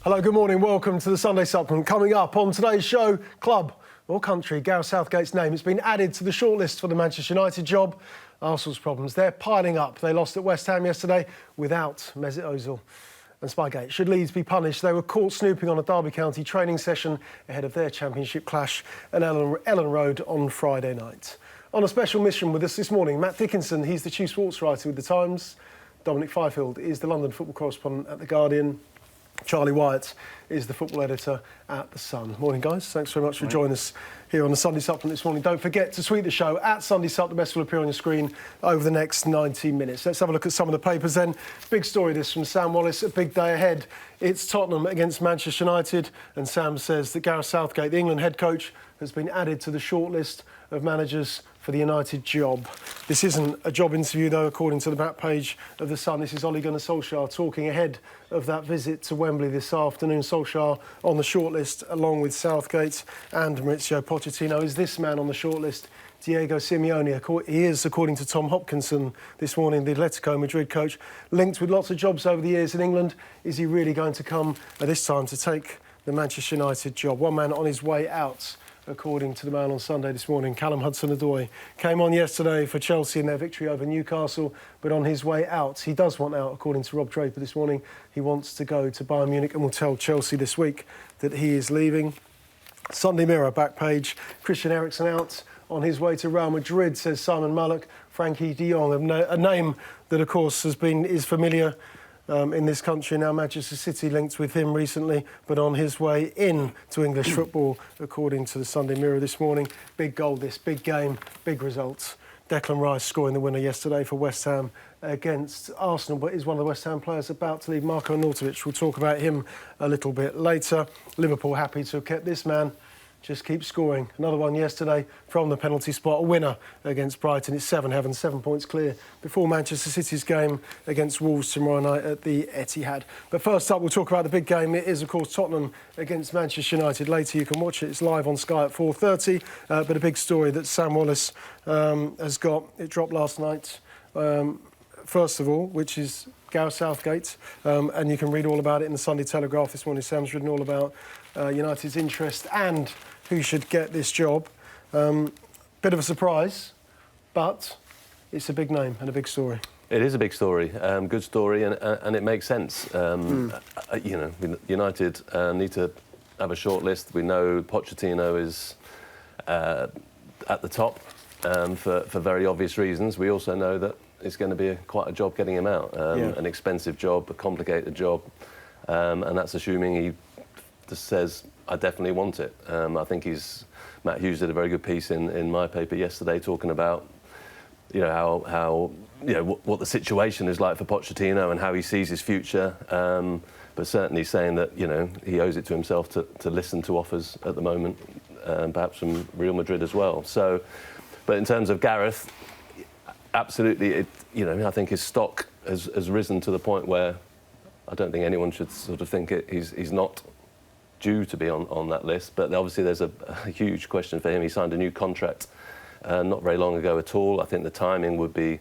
Hello, good morning. Welcome to the Sunday Supplement. Coming up on today's show, club or country, Gareth Southgate's name has been added to the shortlist for the Manchester United job. Arsenal's problems, they're piling up. They lost at West Ham yesterday without Mesut Ozil. And Spygate, should Leeds be punished? They were caught snooping on a Derby County training session ahead of their championship clash at Ellen Road on Friday night. On a special mission with us this morning, Matt Dickinson, he's the chief sports writer with The Times. Dominic Fifield is the London football correspondent at The Guardian. Charlie Wyett is the football editor at The Sun. Morning, guys. Thanks very much for joining us here on the Sunday Supplement this morning. Don't forget to tweet the show at Sunday Sup. The best will appear on your screen over the next 90 minutes. Let's have a look at some of the papers then. Big story this from Sam Wallace. A big day ahead. It's Tottenham against Manchester United. And Sam says that Gareth Southgate, the England head coach, has been added to the shortlist of managers for the United job. This isn't a job interview, though, according to the back page of The Sun. This is Ole Gunnar Solskjaer talking ahead of that visit to Wembley this afternoon. Solskjaer on the shortlist, along with Southgate and Mauricio Pochettino. Is this man on the shortlist Diego Simeone? He is, according to Tom Hopkinson this morning, the Atletico Madrid coach, linked with lots of jobs over the years in England. Is he really going to come at this time to take the Manchester United job? One man on his way out, according to the Mail on Sunday this morning. Callum Hudson-Odoi came on yesterday for Chelsea in their victory over Newcastle, but on his way out, he does want out, according to Rob Draper this morning. He wants to go to Bayern Munich and will tell Chelsea this week that he is leaving. Sunday Mirror, back page, Christian Eriksen out on his way to Real Madrid, says Simon Mallock. Frankie de Jong, a name that, of course, is familiar in this country now. Manchester City linked with him recently, but on his way in to English football, according to the Sunday Mirror this morning. Big goal this, big game, big results. Declan Rice scoring the winner yesterday for West Ham against Arsenal, but is one of the West Ham players about to leave. Marko Arnautovic, we'll talk about him a little bit later. Liverpool happy to have kept this man. Just keep scoring. Another one yesterday from the penalty spot. A winner against Brighton. It's 7 points clear before Manchester City's game against Wolves tomorrow night at the Etihad. But first up, we'll talk about the big game. It is, of course, Tottenham against Manchester United. Later, you can watch it. It's live on Sky at 4:30. But a big story that Sam Wallace has got. It dropped last night. First of all, which is Gareth Southgate. And you can read all about it in the Sunday Telegraph this morning. Sam's written all about United's interest and who should get this job. Bit of a surprise, but it's a big name and a big story. It is a big story, good story, and it makes sense. You know, United need to have a short list. We know Pochettino is at the top for very obvious reasons. We also know that it's going to be quite a job getting him out, an expensive job, a complicated job, and that's assuming he just says, I definitely want it. I think Matt Hughes did a very good piece in my paper yesterday talking about, you know, how you know what the situation is like for Pochettino and how he sees his future. But certainly saying that, you know, he owes it to himself to listen to offers at the moment, perhaps from Real Madrid as well. So, but in terms of Gareth, absolutely, you know, I think his stock has risen to the point where I don't think anyone should sort of think he's not due to be on that list, but obviously there's a huge question for him. He signed a new contract not very long ago at all. I think the timing would be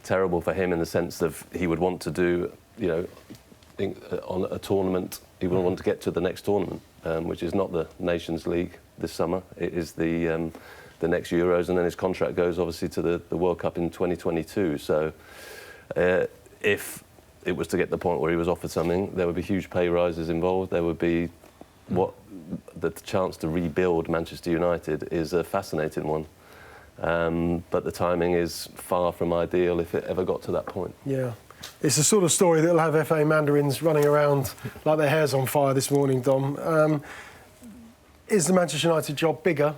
terrible for him in the sense of he would want to do, you know, on a tournament, he would want to get to the next tournament, which is not the Nations League this summer. It is the next Euros, and then his contract goes obviously to the World Cup in 2022. So if it was to get to the point where he was offered something, there would be huge pay rises involved. There would be the chance to rebuild Manchester United is a fascinating one. But the timing is far from ideal if it ever got to that point. Yeah. It's the sort of story that'll have FA mandarins running around like their hair's on fire this morning, Dom. Is the Manchester United job bigger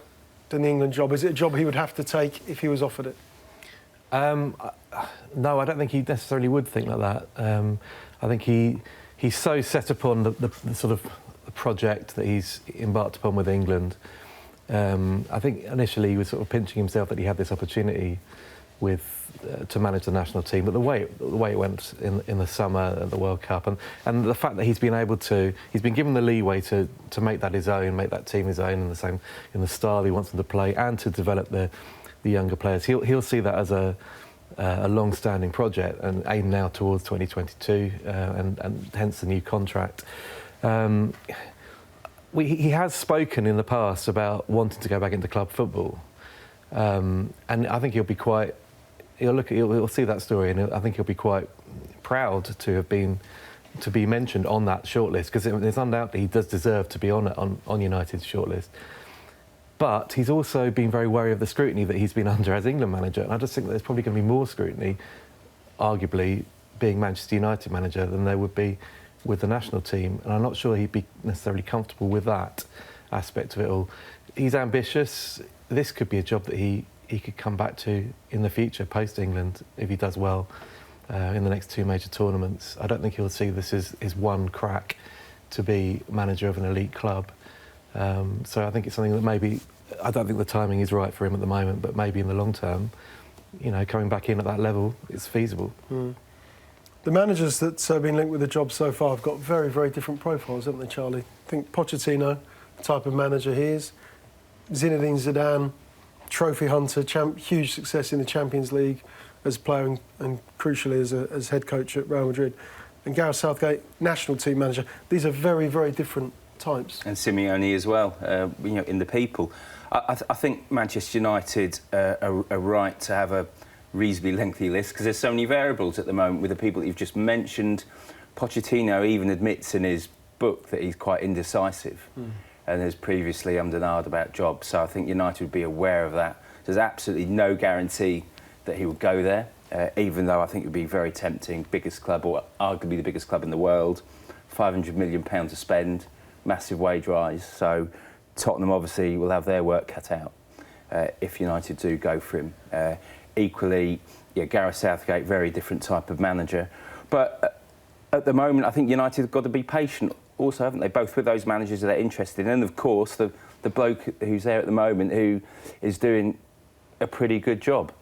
than the England job? Is it a job he would have to take if he was offered it? No, I don't think he necessarily would think like that. I think he's so set upon the sort of project that he's embarked upon with England. I think initially he was sort of pinching himself that he had this opportunity to manage the national team, but the way it went in the summer at the World Cup, and the fact that he's been given the leeway to make that his own, make that team his own in the style he wants them to play, and to develop the younger players. He'll see that as a long-standing project and aim now towards 2022, and hence the new contract. He has spoken in the past about wanting to go back into club football, and I think he'll see that story, and I think he'll be quite proud to be mentioned on that shortlist, because there's undoubtedly he does deserve to be on United's shortlist. But he's also been very wary of the scrutiny that he's been under as England manager, and I just think that there's probably going to be more scrutiny, arguably, being Manchester United manager than there would be with the national team, and I'm not sure he'd be necessarily comfortable with that aspect of it all. He's ambitious. This could be a job that he could come back to in the future, post-England, if he does well in the next two major tournaments. I don't think he'll see this as his one crack to be manager of an elite club. So I think it's something that maybe, I don't think the timing is right for him at the moment, but maybe in the long term, coming back in at that level, it's feasible. The managers that have been linked with the job so far have got very, very different profiles, haven't they, Charlie? I think Pochettino, the type of manager he is. Zinedine Zidane, trophy hunter, huge success in the Champions League as player and crucially as head coach at Real Madrid. And Gareth Southgate, national team manager. These are very, very different types. And Simeone as well, in the people. I think Manchester United are right to have a reasonably lengthy list, because there's so many variables at the moment with the people that you've just mentioned. Pochettino even admits in his book that he's quite indecisive and has previously undenied about jobs, so I think United would be aware of that. There's absolutely no guarantee that he would go there, even though I think it would be very tempting. Biggest club, or arguably the biggest club in the world, £500 million to spend, massive wage rise, so Tottenham obviously will have their work cut out if United do go for him. Equally, Gareth Southgate, very different type of manager. But at the moment, I think United have got to be patient also, haven't they? Both with those managers that they're interested in, and of course, the bloke who's there at the moment who is doing a pretty good job.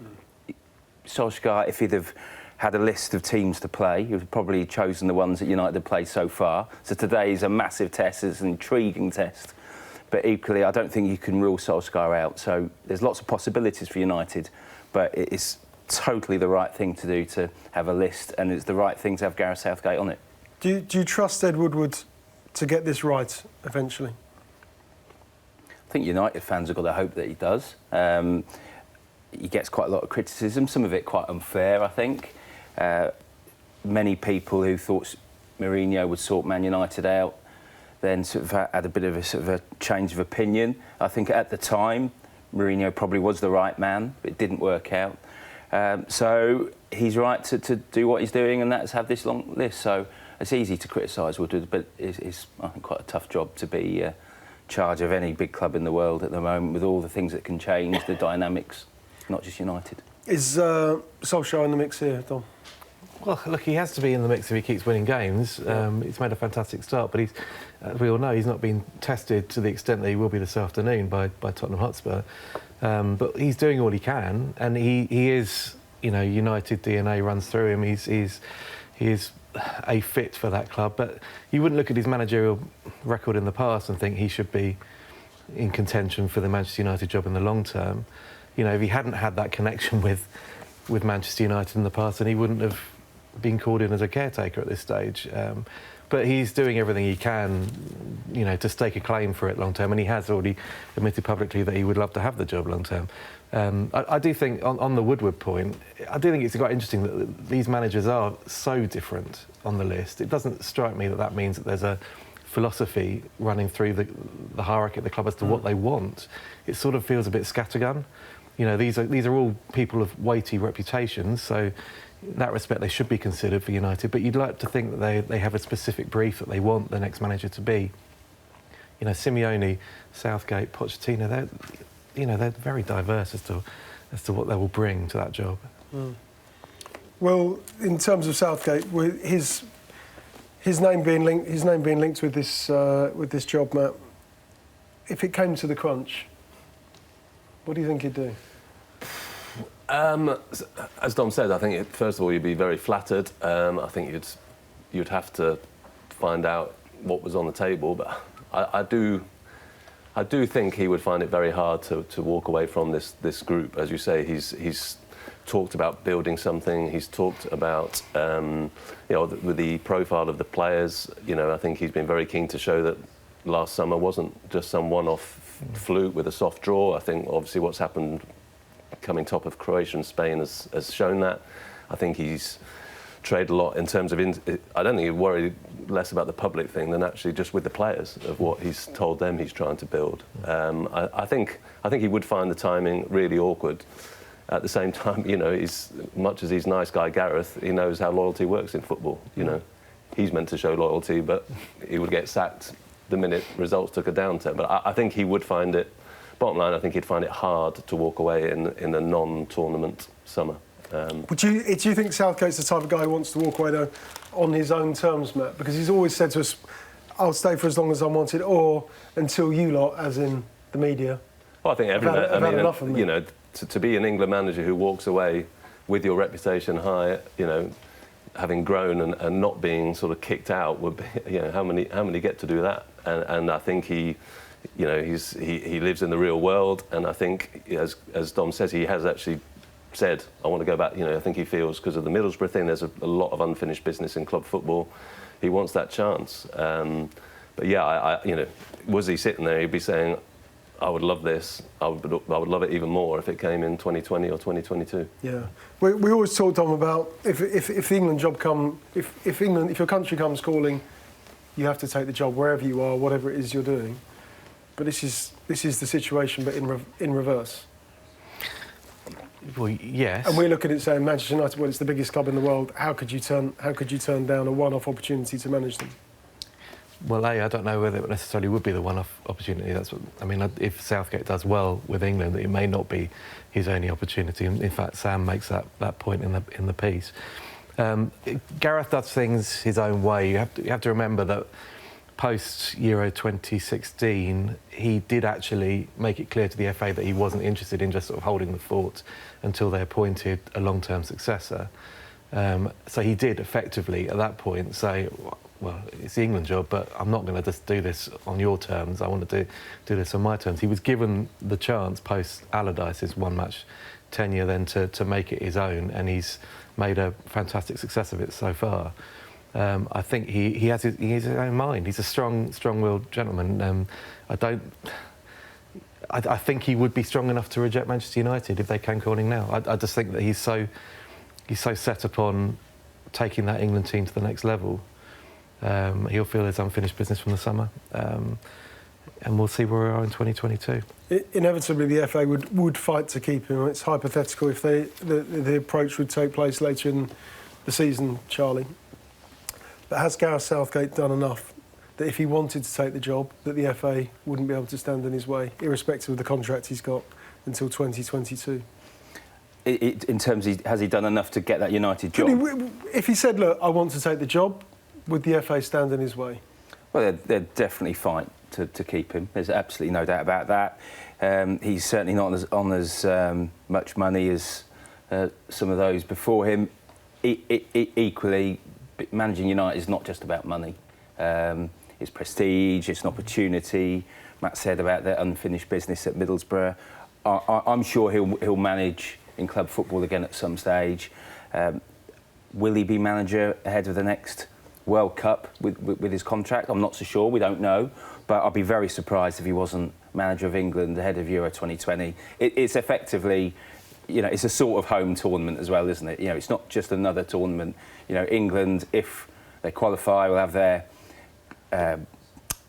Solskjaer, if he'd have had a list of teams to play, he would have probably chosen the ones that United have played so far. So today is a massive test, it's an intriguing test. But equally, I don't think you can rule Solskjaer out. So there's lots of possibilities for United, but it is totally the right thing to do to have a list, and it's the right thing to have Gareth Southgate on it. Do you trust Ed Woodward to get this right eventually? I think United fans have got to hope that he does. He gets quite a lot of criticism, some of it quite unfair, I think. Many people who thought Mourinho would sort Man United out then sort of had a bit of a change of opinion. I think at the time, Mourinho probably was the right man, but it didn't work out. So he's right to do what he's doing, and that's have this long list. So it's easy to criticise Woodward, but it's I think, quite a tough job to be charge of any big club in the world at the moment, with all the things that can change, the dynamics, not just United. Is Solskjaer in the mix here, Dom? Well, look, he has to be in the mix if he keeps winning games. He's made a fantastic start, but as we all know, he's not been tested to the extent that he will be this afternoon by Tottenham Hotspur. But he's doing all he can, and he is, United DNA runs through him. He is a fit for that club. But you wouldn't look at his managerial record in the past and think he should be in contention for the Manchester United job in the long term. If he hadn't had that connection with Manchester United in the past, then he wouldn't have been called in as a caretaker at this stage. But he's doing everything he can, to stake a claim for it long term, and he has already admitted publicly that he would love to have the job long term. I do think, on the Woodward point, I do think it's quite interesting that these managers are so different on the list. It doesn't strike me that means that there's a philosophy running through the hierarchy at the club as to what they want. It sort of feels a bit scattergun. These are all people of weighty reputations, so in that respect they should be considered for United, but you'd like to think that they have a specific brief that they want the next manager to be. Simeone, Southgate, Pochettino, they're very diverse as to what they will bring to that job. Well, in terms of Southgate, with his name being linked with this job, Matt, if it came to the crunch, what do you think he'd do? As Dom said, I think first of all you'd be very flattered. I think you'd have to find out what was on the table, but I do think he would find it very hard to walk away from this group. As you say, he's talked about building something. He's talked about, with the profile of the players. I think he's been very keen to show that last summer wasn't just some one-off fluke with a soft draw. I think obviously what's happened coming top of Croatia and Spain has shown that. I think he's traded a lot in terms of... I don't think he worried less about the public thing than actually just with the players of what he's told them he's trying to build. I think he would find the timing really awkward. At the same time, he's much as he's nice guy Gareth, he knows how loyalty works in football. He's meant to show loyalty, but he would get sacked the minute results took a downturn. But I think he would find it, bottom line, I think he'd find it hard to walk away in a non-tournament summer. Do you think Southgate's the type of guy who wants to walk away though on his own terms, Matt? Because he's always said to us, I'll stay for as long as I wanted, or until you lot, as in the media. Well, I think to be an England manager who walks away with your reputation high, having grown and not being sort of kicked out would be, how many get to do that? And I think he lives in the real world, and I think, as Dom says, he has actually said, I want to go back. I think he feels, because of the Middlesbrough thing, there's a lot of unfinished business in club football. He wants that chance. But yeah, was he sitting there, he'd be saying, I would love this. I would love it even more if it came in 2020 or 2022. Yeah, we always talk, Dom, about if the England job if your country comes calling, you have to take the job wherever you are, whatever it is you're doing. But this is the situation, but in reverse. Well, yes. And we look at it saying, Manchester United, well, it's the biggest club in the world. How could you turn down a one-off opportunity to manage them? Well, I don't know whether it necessarily would be the one-off opportunity. If Southgate does well with England, it may not be his only opportunity. In fact, Sam makes that point in the piece. Gareth does things his own way. You have to remember that post Euro 2016, he did actually make it clear to the FA that he wasn't interested in just sort of holding the fort until they appointed a long-term successor. So he did effectively at that point say, well, it's the England job, but I'm not going to just do this on your terms. I want to do this on my terms. He was given the chance post Allardyce's one-match tenure then to make it his own, and he's made a fantastic success of it so far. I think he has his own mind. He's a strong-willed gentleman. I think he would be strong enough to reject Manchester United if they came calling now. I just think that he's so set upon taking that England team to the next level. He'll feel there's unfinished business from the summer, and we'll see where we are in 2022. Inevitably, the FA would fight to keep him. It's hypothetical if the approach would take place later in the season, Charlie. But has Gareth Southgate done enough that if he wanted to take the job, that the FA wouldn't be able to stand in his way, irrespective of the contract he's got until 2022? In terms of, has he done enough to get that United job? If he said, look, I want to take the job, would the FA stand in his way? Well, they'd definitely fight to keep him. There's absolutely no doubt about that. He's certainly not on as much money as some of those before him. Equally, managing United is not just about money. It's prestige, it's an opportunity. Matt said about their unfinished business at Middlesbrough. I'm sure he'll manage in club football again at some stage. Will he be manager ahead of the next World Cup with his contract? I'm not so sure, we don't know. But I'd be very surprised if he wasn't manager of England ahead of Euro 2020. It's effectively, it's a sort of home tournament as well, isn't it? It's not just another tournament. England, if they qualify, will have their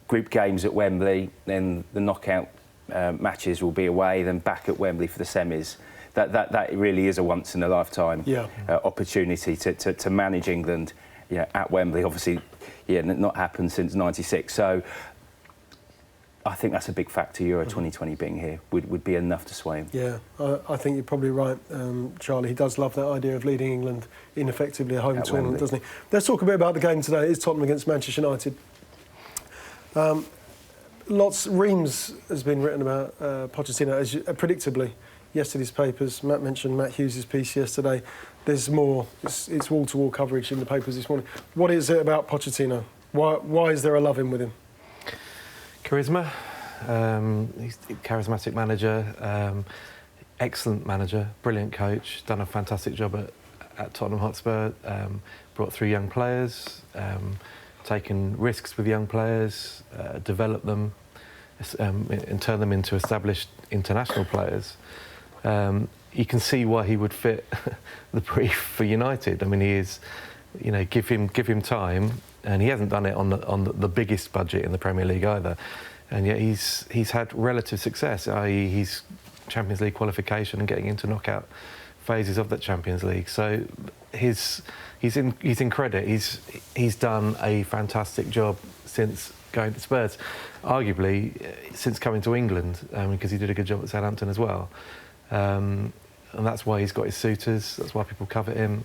group games at Wembley, then the knockout matches will be away, then back at Wembley for the semis. That really is a once-in-a-lifetime opportunity to manage England at Wembley. Obviously, not happened since '96. So I think that's a big factor. Euro 2020 being here would be enough to sway him. Yeah, I think you're probably right, Charlie. He does love that idea of leading England in effectively a home tournament, Wembley, doesn't he? Let's talk a bit about the game today. It's Tottenham against Manchester United. Reams has been written about Pochettino, as predictably. Yesterday's papers, Matt mentioned Matt Hughes' piece yesterday. There's more. It's wall-to-wall coverage in the papers this morning. What is it about Pochettino? Why is there a love-in with him? Charisma. He's a charismatic manager. excellent manager, brilliant coach, done a fantastic job at Tottenham Hotspur, brought through young players, taken risks with young players, developed them and turned them into established international players. You can see why he would fit the brief for United. I mean, he is, you know, give him time, and he hasn't done it on the biggest budget in the Premier League either, and yet he's had relative success, i.e. he's Champions League qualification and getting into knockout phases of that Champions League. So he's in credit. He's done a fantastic job since going to Spurs, arguably since coming to England, because he did a good job at Southampton as well. And that's why he's got his suitors. That's why people covet him,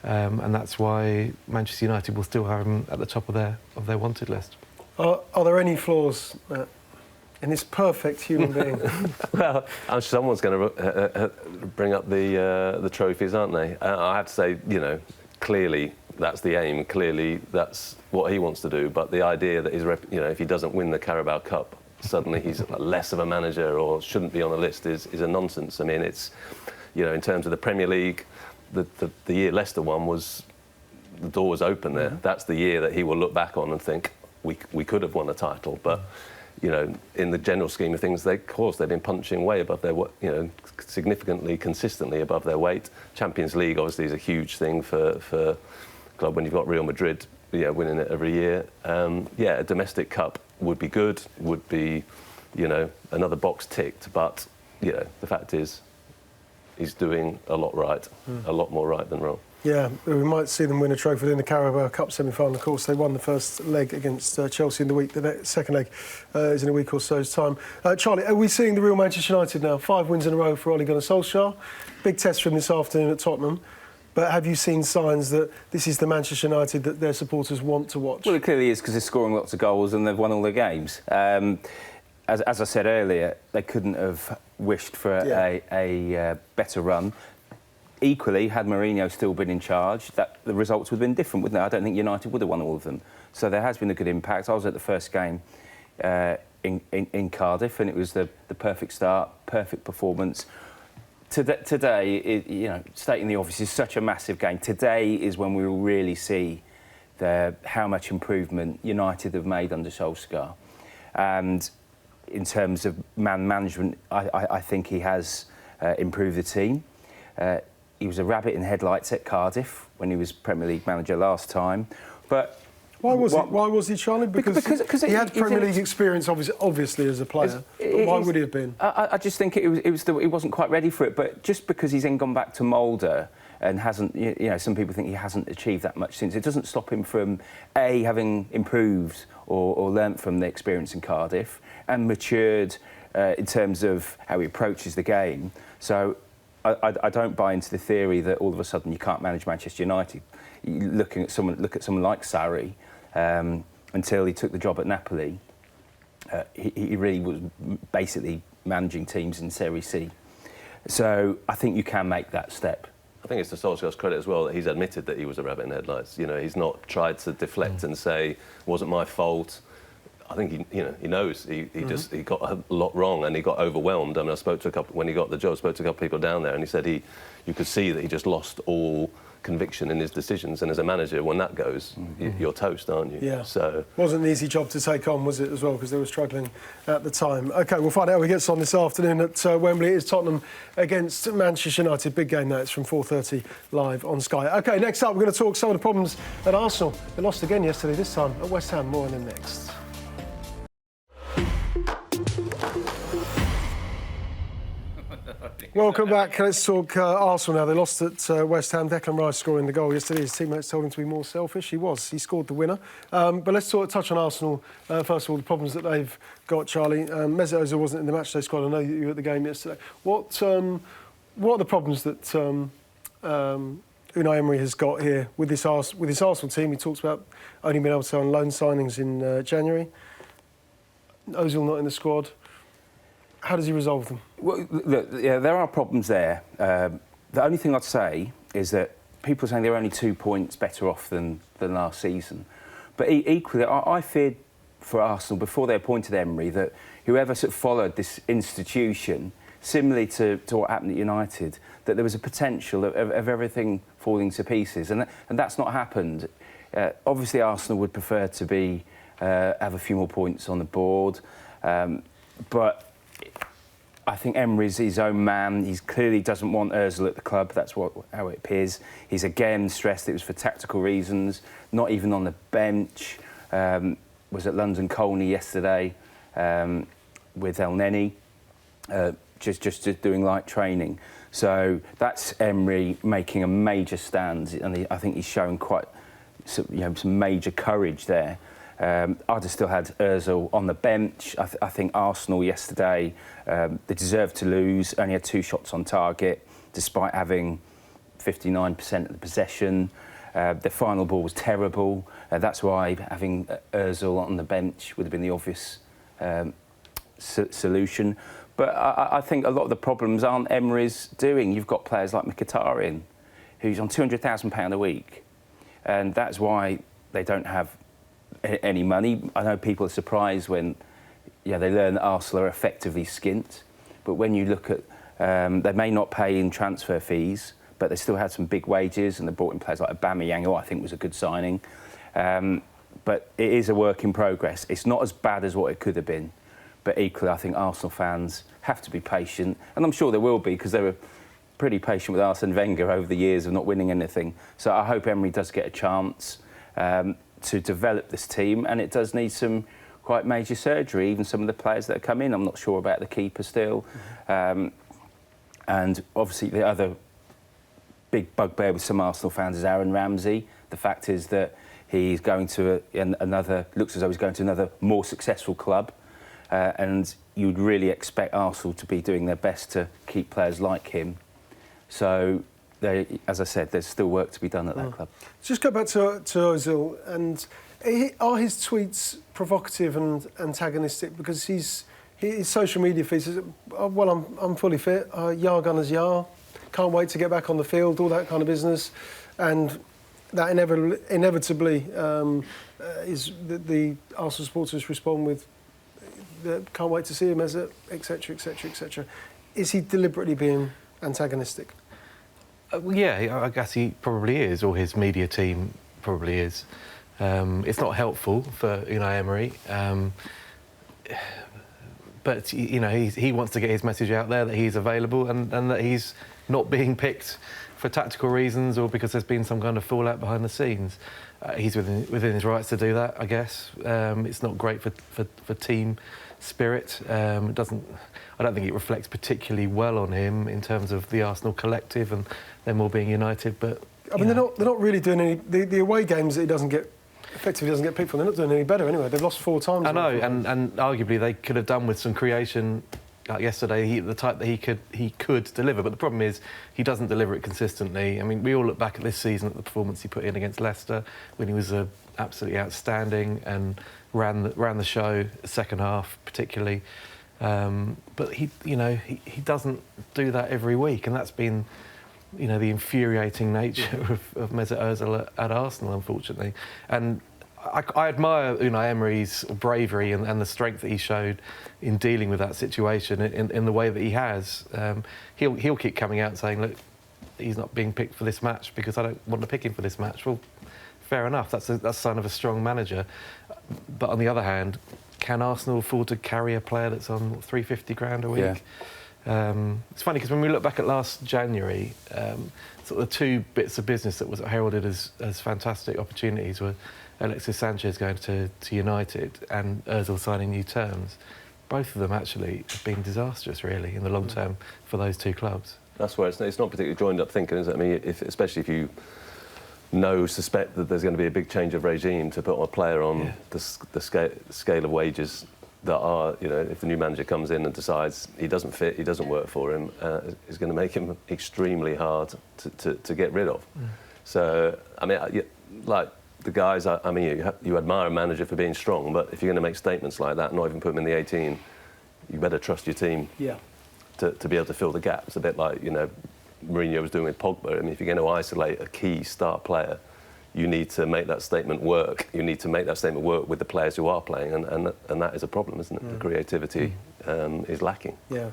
and that's why Manchester United will still have him at the top of their wanted list. Are there any flaws in this perfect human being? Well, I'm sure someone's going to bring up the trophies, aren't they? I have to say, you know, clearly that's the aim. Clearly that's what he wants to do. But the idea that if he doesn't win the Carabao Cup, suddenly he's less of a manager or shouldn't be on the list is a nonsense. I mean, it's, you know, in terms of the Premier League, the year Leicester won was, the door was open there. That's the year that he will look back on and think we could have won a title, but. You know, in the general scheme of things, they've been punching way above their, significantly, consistently above their weight. Champions League, obviously, is a huge thing for a club when you've got Real Madrid, winning it every year. A domestic cup would be good, would be, another box ticked. But, the fact is, he's doing a lot right, a lot more right than wrong. Yeah, we might see them win a trophy in the Carabao Cup semi-final. Of course, they won the first leg against Chelsea in the week. The second leg is in a week or so's time. Charlie, are we seeing the real Manchester United now? 5 wins in a row for Ole Gunnar Solskjaer. Big test for him this afternoon at Tottenham. But have you seen signs that this is the Manchester United that their supporters want to watch? Well, it clearly is, because they're scoring lots of goals and they've won all their games. As I said earlier, they couldn't have wished for a better run. Equally, had Mourinho still been in charge, the results would have been different, wouldn't they? I don't think United would have won all of them. So there has been a good impact. I was at the first game in Cardiff, and it was the perfect start, perfect performance. Today, stating the obvious, is such a massive game. Today is when we will really see how much improvement United have made under Solskjaer. And in terms of man management, I think he has improved the team. He was a rabbit in headlights at Cardiff when he was Premier League manager last time. But why was he, Charlie? Because he had Premier League experience, obviously, as a player. But why would he have been? I just think he wasn't quite ready for it. But just because he's then gone back to Mulder and hasn't, some people think he hasn't achieved that much since, it doesn't stop him from having improved or learnt from the experience in Cardiff and matured in terms of how he approaches the game. So I don't buy into the theory that all of a sudden you can't manage Manchester United. Look at someone like Sarri, until he took the job at Napoli. He really was basically managing teams in Serie C. So I think you can make that step. I think it's to Solskjaer's credit as well that he's admitted that he was a rabbit in the headlights. He's not tried to deflect and say it wasn't my fault. I think he knows he got a lot wrong and he got overwhelmed. I mean, when he got the job, I spoke to a couple of people down there, and he said you could see that he just lost all conviction in his decisions. And as a manager, when that goes, you're toast, aren't you? Yeah. So wasn't an easy job to take on, was it, as well? Because they were struggling at the time. OK, we'll find out how he gets on this afternoon at Wembley. It is Tottenham against Manchester United. Big game now. It's from 4:30 live on Sky. OK, next up, we're going to talk some of the problems at Arsenal. They lost again yesterday, this time at West Ham. More on them next. Welcome back. Let's talk Arsenal now. They lost at West Ham. Declan Rice scoring the goal yesterday. His teammates told him to be more selfish. He was. He scored the winner. But let's touch on Arsenal. First of all, the problems that they've got, Charlie. Mesut Ozil wasn't in the matchday squad. I know you were at the game yesterday. What are the problems that Unai Emery has got here with this Arsenal team? He talks about only being able to on loan signings in January. Ozil not in the squad. How does he resolve them? Well, look, there are problems there. The only thing I'd say is that people are saying they're only 2 points better off than last season. But equally, I feared for Arsenal before they appointed Emery that whoever sort of followed this institution similarly to what happened at United, that there was a potential of everything falling to pieces, and that's not happened. Obviously, Arsenal would prefer to have a few more points on the board, but I think Emery's his own man. He clearly doesn't want Ozil at the club. That's how it appears. He's again stressed it was for tactical reasons, not even on the bench. Was at London Colney yesterday with El Neni, just doing light training. So that's Emery making a major stand, and I think he's showing quite some major courage there. I'd have still had Ozil on the bench. I think Arsenal yesterday, they deserved to lose, only had 2 shots on target, despite having 59% of the possession. The final ball was terrible. That's why having Ozil on the bench would have been the obvious solution. But I think a lot of the problems aren't Emery's doing. You've got players like Mkhitaryan, who's on £200,000 a week, and that's why they don't have any money. I know people are surprised when they learn that Arsenal are effectively skint, but when you look at they may not pay in transfer fees, but they still had some big wages, and they brought in players like Aubameyang, who I think was a good signing. But it is a work in progress. It's not as bad as what it could have been, but equally I think Arsenal fans have to be patient, and I'm sure they will be, because they were pretty patient with Arsene Wenger over the years of not winning anything. So I hope Emery does get a chance to develop this team, and it does need some quite major surgery. Even some of the players that have come in, I'm not sure about the keeper still. And obviously the other big bugbear with some Arsenal fans is Aaron Ramsey. The fact is that he's going to looks as though he's going to another more successful club, and you'd really expect Arsenal to be doing their best to keep players like him. So, as I said, there's still work to be done at that club. Just go back to Ozil, and are his tweets provocative and antagonistic? Because his social media feed says, well, I'm fully fit, Yar Gunners Yar, can't wait to get back on the field, all that kind of business. And that inevitably is the Arsenal supporters respond with, can't wait to see him as it, etc., etc., etc. Is he deliberately being antagonistic? Yeah, I guess he probably is, or his media team probably is. It's not helpful for Unai Emery, but he wants to get his message out there that he's available and that he's not being picked for tactical reasons or because there's been some kind of fallout behind the scenes. He's within his rights to do that, I guess. It's not great for team spirit. I don't think it reflects particularly well on him in terms of the Arsenal collective and them all being united. But I mean, they're not really doing any. The away games that he doesn't get picked for. They're not doing any better anyway. They've lost 4 times. I know, and arguably they could have done with some creation. Like yesterday, the type that he could deliver, but the problem is he doesn't deliver it consistently. I mean, we all look back at this season at the performance he put in against Leicester when he was absolutely outstanding and ran the show, second half particularly. But he doesn't do that every week, and that's been the infuriating nature of Mesut Ozil at Arsenal, unfortunately. And I admire Unai Emery's bravery and the strength that he showed in dealing with that situation in the way that he has. He'll keep coming out and saying, look, he's not being picked for this match because I don't want to pick him for this match. Well, fair enough. That's a sign of a strong manager. But on the other hand, can Arsenal afford to carry a player that's on $350,000 a week? Yeah. It's funny because when we look back at last January, sort of the 2 bits of business that was heralded as fantastic opportunities were Alexis Sanchez going to United and Ozil signing new terms. Both of them actually have been disastrous, really, in the long term for those 2 clubs. That's where it's not particularly joined up thinking, is it? I mean, especially if you suspect that there's going to be a big change of regime to put a player on the scale of wages that are, if the new manager comes in and decides he doesn't fit, he doesn't work for him, is going to make him extremely hard to get rid of. So, I mean, like the guys, I mean, you admire a manager for being strong, but if you're going to make statements like that, not even put them in the 18, you better trust your team to be able to fill the gaps. A bit like, Mourinho was doing with Pogba. I mean, if you're going to isolate a key star player, you need to make that statement work. You need to make that statement work with the players who are playing, and that is a problem, isn't it? The creativity is lacking. Yeah.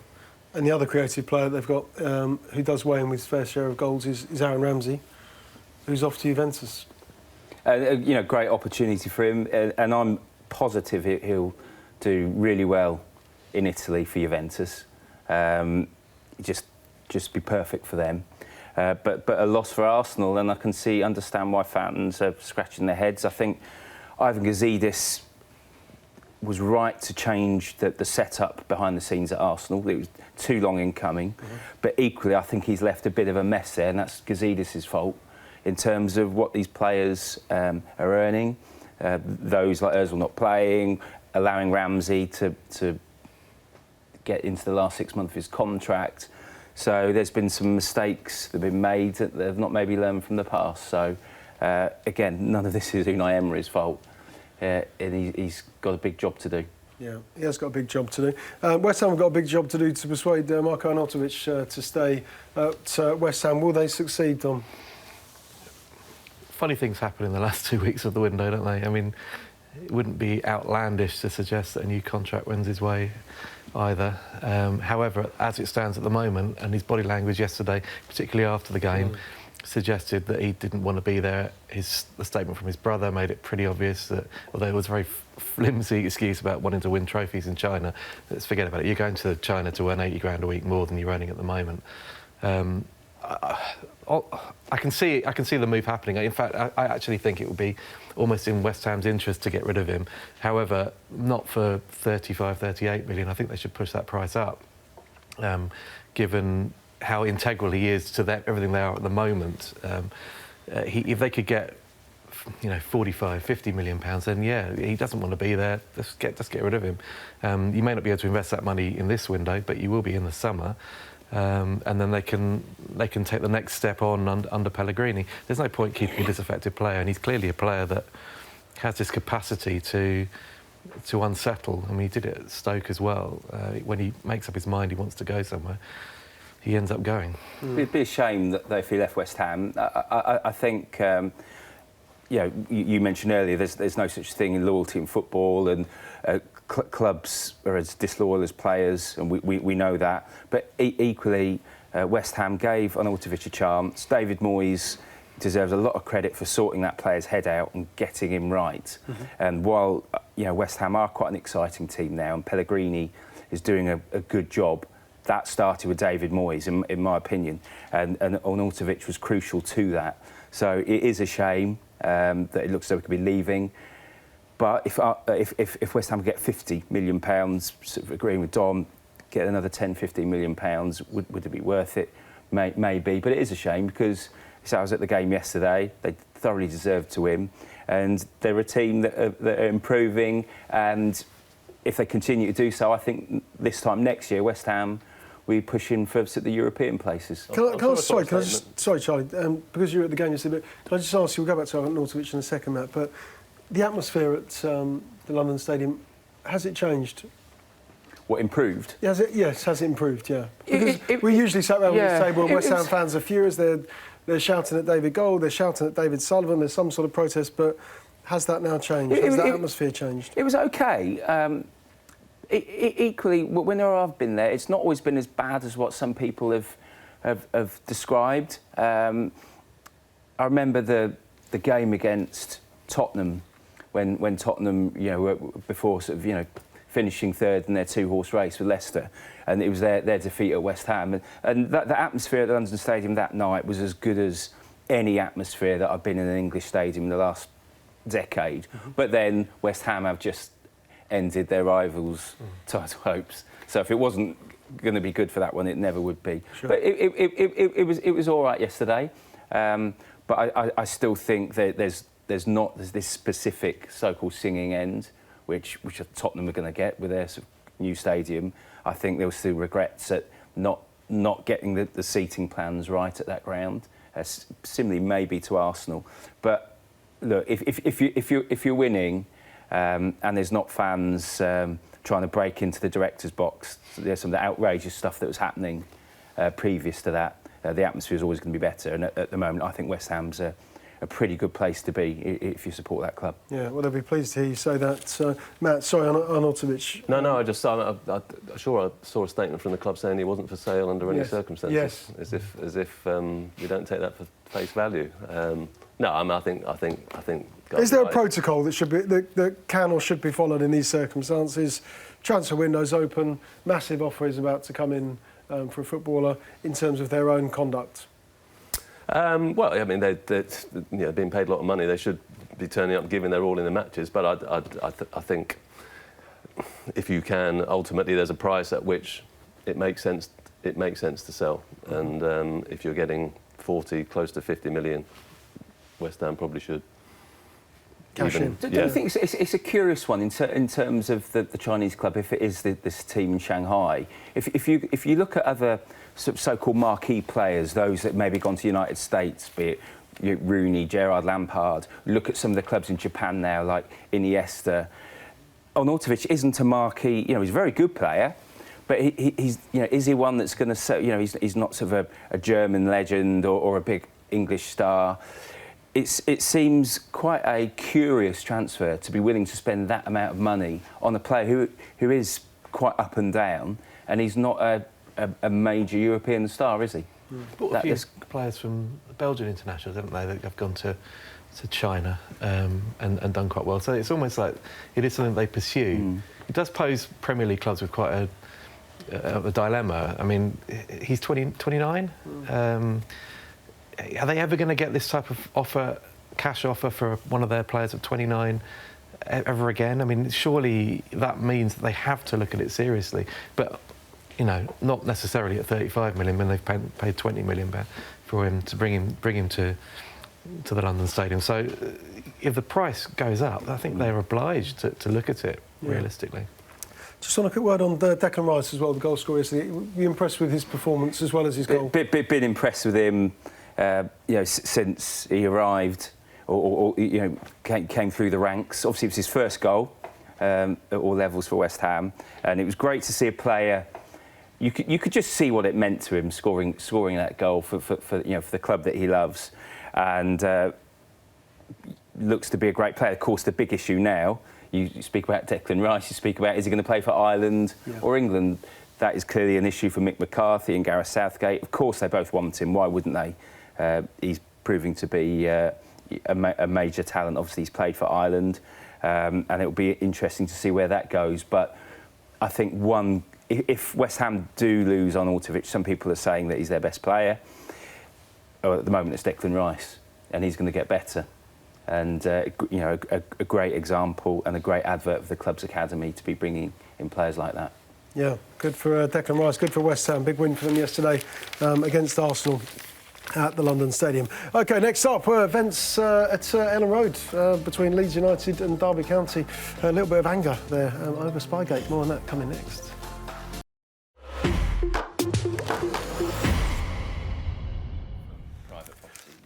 And the other creative player they've got, who does weigh in with his fair share of goals, is Aaron Ramsey, who's off to Juventus. Great opportunity for him, and I'm positive he'll do really well in Italy for Juventus. Just be perfect for them. But a loss for Arsenal, and I can understand why fans are scratching their heads. I think Ivan Gazidis was right to change the setup behind the scenes at Arsenal. It was too long in coming. But equally, I think he's left a bit of a mess there, and that's Gazidis' fault in terms of what these players are earning. Those like Ozil not playing, allowing Ramsey to get into the last 6 months of his contract. So there's been some mistakes that have been made that they've not maybe learned from the past. So again, none of this is Unai Emery's fault. And he's got a big job to do. Yeah, he has got a big job to do. West Ham have got a big job to do to persuade Marko Arnautovic to stay at West Ham. Will they succeed, Dom? Funny things happen in the last 2 weeks of the window, don't they? I mean, it wouldn't be outlandish to suggest that a new contract wins his way either. However, as it stands at the moment, and his body language yesterday, particularly after the game, suggested that he didn't want to be there. The statement from his brother made it pretty obvious that, although it was a very flimsy excuse about wanting to win trophies in China, let's forget about it. You're going to China to earn 80 grand a week more than you're earning at the moment. I can see the move happening. In fact, I actually think it would be almost in West Ham's interest to get rid of him. However, not for 35, 38 million. I think they should push that price up, given how integral he is to everything they are at the moment. If they could get, 45, 50 million pounds, then yeah, he doesn't want to be there. Just get rid of him. You may not be able to invest that money in this window, but you will be in the summer. And then they can take the next step on under Pellegrini. There's no point keeping a disaffected player, and he's clearly a player that has this capacity to unsettle. I mean, he did it at Stoke as well. When he makes up his mind he wants to go somewhere, he ends up going. It'd be a shame that if he left West Ham. I think, you mentioned earlier there's no such thing in loyalty in football, and clubs are as disloyal as players, and we know that. But equally, West Ham gave Arnautovic a chance. David Moyes deserves a lot of credit for sorting that player's head out and getting him right. And while West Ham are quite an exciting team now, and Pellegrini is doing a good job, that started with David Moyes, in my opinion, and Arnautovic was crucial to that. So it is a shame that it looks as though we could be leaving. But if West Ham get £50 million, sort of agreeing with Dom, get another £10-15 million, would it be worth it? Maybe, but it is a shame because I was at the game yesterday. They thoroughly deserved to win, and they're a team that are improving. And if they continue to do so, I think this time next year, West Ham we push in for the European places. Sorry, Charlie, because you were at the game yesterday, but can I just ask you, we'll go back to Arnautovic in a second, Matt, but the atmosphere at the London Stadium, has it changed? What, improved? Has it improved, yeah? Because we usually sat around this table and West Ham fans are furious, they're shouting at David Gold, they're shouting at David Sullivan, there's some sort of protest, but has that now changed? Has that atmosphere changed? It was OK. Equally, whenever I've been there, it's not always been as bad as what some people have described. I remember the game against Tottenham, when Tottenham, were before sort of, finishing third in their two-horse race with Leicester, and it was their defeat at West Ham, and the atmosphere at the London Stadium that night was as good as any atmosphere that I've been in an English stadium in the last decade. But then West Ham have just ended their rivals' title hopes. So if it wasn't going to be good for that one, it never would be. Sure. But it was all right yesterday. But I still think that there's this specific so-called singing end, which Tottenham are going to get with their sort of new stadium. I think there were still regrets at not getting the seating plans right at that ground. Similarly, maybe to Arsenal. But look, if you're winning. And there's not fans trying to break into the director's box. So there's some of the outrageous stuff that was happening previous to that. The atmosphere is always going to be better. And at the moment, I think West Ham's a a pretty good place to be if you support that club. Yeah, well, they'll be pleased to hear you say that. Matt, sorry, Arnautovic. No, I just I'm sure I saw a statement from the club saying he wasn't for sale under any circumstances. Yes. As if you don't take that for face value. No, I think. Is there a protocol that should be that can or should be followed in these circumstances? Transfer window's open, massive offer is about to come in for a footballer in terms of their own conduct. Well, I mean, they're being paid a lot of money. They should be turning up, giving their all in the matches. But I think if you can, ultimately, there's a price at which it makes sense. It makes sense to sell. And if you're getting 40, close to 50 million, West Ham probably should. Cash in. Do you think it's a curious one in terms of the Chinese club? If it is this team in Shanghai, if you look at other so-called marquee players, those that maybe gone to the United States, be it Rooney, Gerrard, Lampard. Look at some of the clubs in Japan now, like Iniesta. Arnautovic isn't a marquee. He's a very good player, but he's is he one that's going to? He's not sort of a German legend or a big English star. It seems quite a curious transfer to be willing to spend that amount of money on a player who is quite up and down, and he's not a major European star, is he? But a few players from Belgian internationals, haven't they, that have gone to China and done quite well. So it's almost like it is something they pursue. It does pose Premier League clubs with quite a dilemma. I mean, he's 29. Are they ever going to get this type of cash offer for one of their players at 29 ever again? I mean, surely that means that they have to look at it seriously. But, not necessarily at 35 million when they've paid 20 million for him to bring him to the London Stadium. So if the price goes up, I think they're obliged to look at it realistically. Just on a quick word on Declan Rice as well, the goal scorer yesterday. Were you impressed with his performance as well as his goal? Been impressed with him. Since he arrived or came through the ranks. Obviously, it was his first goal at all levels for West Ham, and it was great to see a player. You could just see what it meant to him scoring that goal for the club that he loves, and looks to be a great player. Of course, the big issue now, you speak about Declan Rice, you speak about is he going to play for Ireland or England? That is clearly an issue for Mick McCarthy and Gareth Southgate. Of course, they both want him. Why wouldn't they? He's proving to be a major talent. Obviously, he's played for Ireland, and it will be interesting to see where that goes. But I think if West Ham do lose on Arnautovic, some people are saying that he's their best player. At the moment, it's Declan Rice, and he's going to get better. And a great example and a great advert for the club's academy to be bringing in players like that. Yeah, good for Declan Rice, good for West Ham. Big win for them yesterday against Arsenal at the London Stadium. OK, next up were events at Ellen Road between Leeds United and Derby County. A little bit of anger there over Spygate. More on that coming next.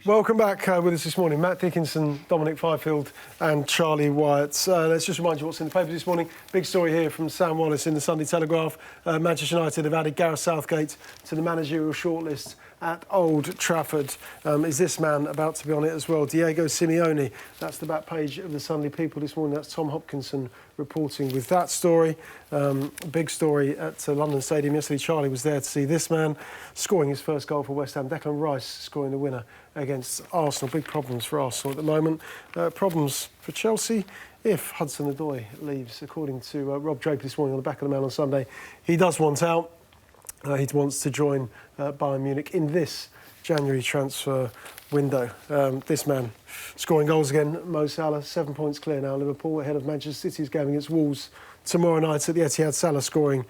Welcome back with us this morning. Matt Dickinson, Dominic Fifield and Charlie Wyett. Let's just remind you what's in the papers this morning. Big story here from Sam Wallace in the Sunday Telegraph. Manchester United have added Gareth Southgate to the managerial shortlist at Old Trafford. Is this man about to be on it as well? Diego Simeone. That's the back page of the Sunday People this morning. That's Tom Hopkinson reporting with that story. Big story at London Stadium yesterday. Charlie was there to see this man scoring his first goal for West Ham. Declan Rice scoring the winner against Arsenal. Big problems for Arsenal at the moment. Problems for Chelsea if Hudson-Odoi leaves, according to Rob Draper this morning on the back of the Mail on Sunday. He does want out. He wants to join Bayern Munich in this January transfer window. This man scoring goals again, Mo Salah, 7 points clear now. Liverpool ahead of Manchester City's game against Wolves tomorrow night at the Etihad. Salah scoring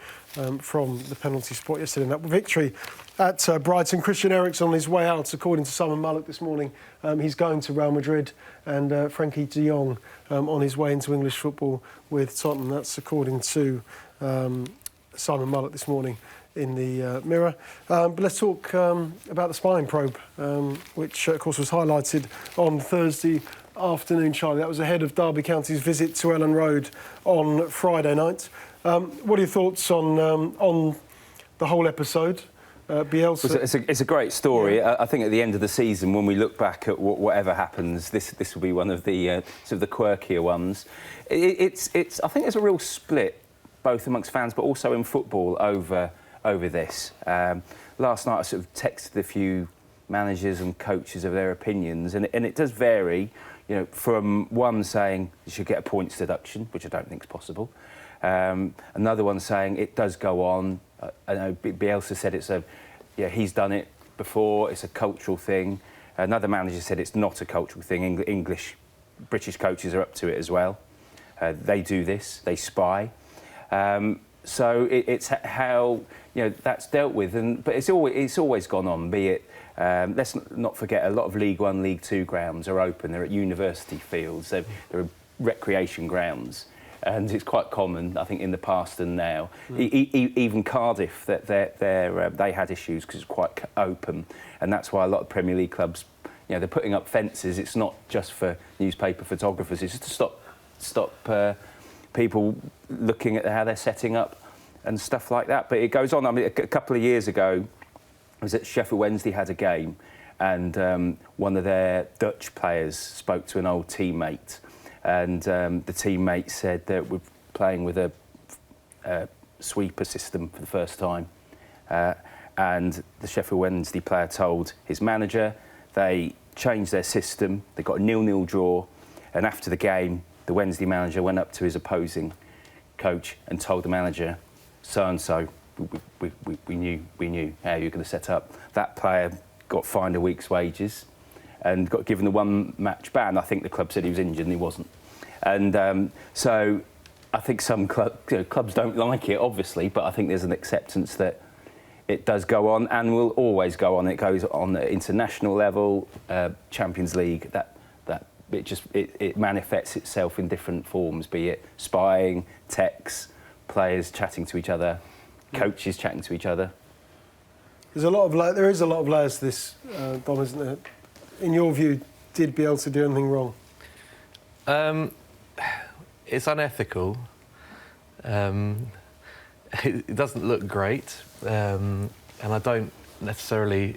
from the penalty spot yesterday in that victory at Brighton. Christian Eriksen on his way out, according to Simon Mullock this morning. He's going to Real Madrid, and Frenkie de Jong on his way into English football with Tottenham. That's according to Simon Mullock this morning in the Mirror. But let's talk about the spying probe, which, of course, was highlighted on Thursday afternoon, Charlie. That was ahead of Derby County's visit to Ellen Road on Friday night. What are your thoughts on the whole episode? Bielsa. It's a great story. Yeah. I think at the end of the season, when we look back at whatever happens, this will be one of the sort of the quirkier ones. I think there's a real split, both amongst fans, but also in football over this. Last night I sort of texted a few managers and coaches of their opinions, and it does vary. You know, from one saying you should get a points deduction, which I don't think is possible. Another one saying it does go on. I know Bielsa said he's done it before, it's a cultural thing. Another manager said it's not a cultural thing. British coaches are up to it as well. They do this, they spy. So it's how that's dealt with, but it's always gone on. Be it, let's not forget, a lot of League One, League Two grounds are open. They're at university fields. There are recreation grounds. And it's quite common, I think, in the past and now. Even Cardiff, they had issues because it's quite open, and that's why a lot of Premier League clubs, they're putting up fences. It's not just for newspaper photographers; it's just to stop people looking at how they're setting up and stuff like that. But it goes on. I mean, a couple of years ago, I was at Sheffield Wednesday, had a game, and one of their Dutch players spoke to an old teammate. And the teammate said that we're playing with a sweeper system for the first time. And the Sheffield Wednesday player told his manager, they changed their system, they got a 0-0 draw, and after the game, the Wednesday manager went up to his opposing coach and told the manager, so-and-so, we knew how you were going to set up. That player got fined a week's wages and got given the one-match ban. I think the club said he was injured and he wasn't. And so I think some clubs don't like it, obviously, but I think there's an acceptance that it does go on and will always go on. It goes on at international level, Champions League, it manifests itself in different forms, be it spying, texts, players chatting to each other, coaches chatting to each other. There is a lot of layers to this, Dom, isn't there? In your view, did Bielsa do anything wrong? It's unethical. It doesn't look great, and I don't necessarily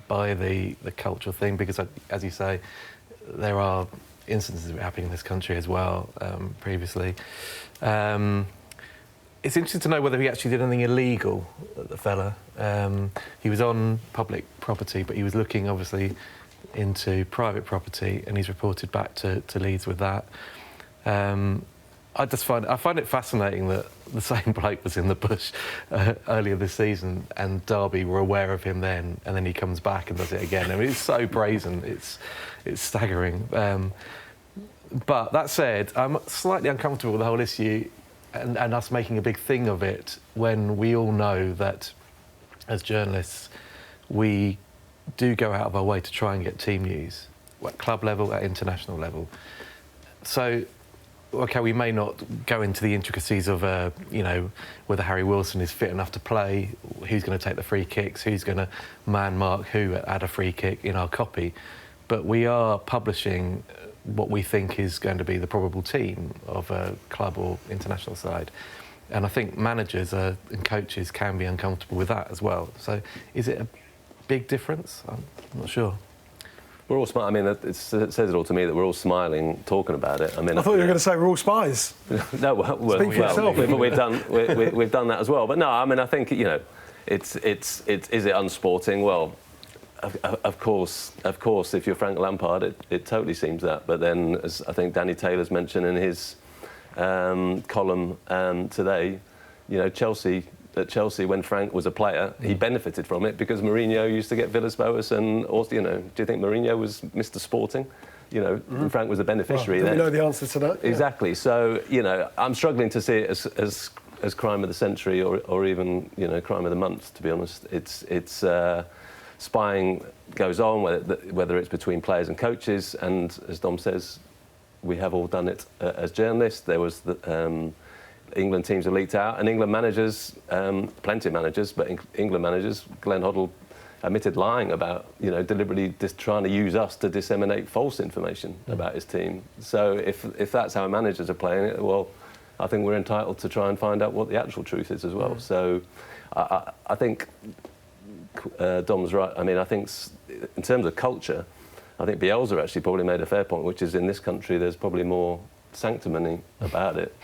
buy the cultural thing because, as you say, there are instances of it happening in this country as well previously. It's interesting to know whether he actually did anything illegal, the fella. He was on public property, but he was looking, obviously, into private property, and he's reported back to Leeds with that. I find it fascinating that the same bloke was in the bush earlier this season, and Derby were aware of him then, and then he comes back and does it again. I mean, it's so brazen, it's staggering. But that said, I'm slightly uncomfortable with the whole issue and us making a big thing of it when we all know that, as journalists, we do go out of our way to try and get team news at club level, at international level. So, OK, we may not go into the intricacies of, whether Harry Wilson is fit enough to play, who's going to take the free kicks, who's going to man mark who at a free kick in our copy. But we are publishing what we think is going to be the probable team of a club or international side. And I think managers and coaches can be uncomfortable with that as well. So is it a big difference? I'm not sure. We're all smiling. I mean, it says it all to me that we're all smiling, talking about it. I mean, I thought you were going to say we're all spies. No, well, we've done that as well. But no, I mean, I think is it unsporting? Well, of course, if you're Frank Lampard, it totally seems that. But then, as I think Danny Taylor's mentioned in his column today, at Chelsea, when Frank was a player, he benefited from it because Mourinho used to get Villas-Boas and, also, do you think Mourinho was Mr. Sporting? And Frank was the beneficiary there. We know the answer to that. Exactly. Yeah. So, I'm struggling to see it as crime of the century or even, crime of the month, to be honest. It's spying goes on, whether it's between players and coaches, and as Dom says, we have all done it as journalists. There was the England teams have leaked out, and England managers, plenty of managers, but England managers, Glenn Hoddle admitted lying about, deliberately just trying to use us to disseminate false information about his team. So if that's how managers are playing it, well, I think we're entitled to try and find out what the actual truth is as well. So I think Dom's right. I mean, I think in terms of culture, I think Bielsa actually probably made a fair point, which is in this country there's probably more sanctimony about it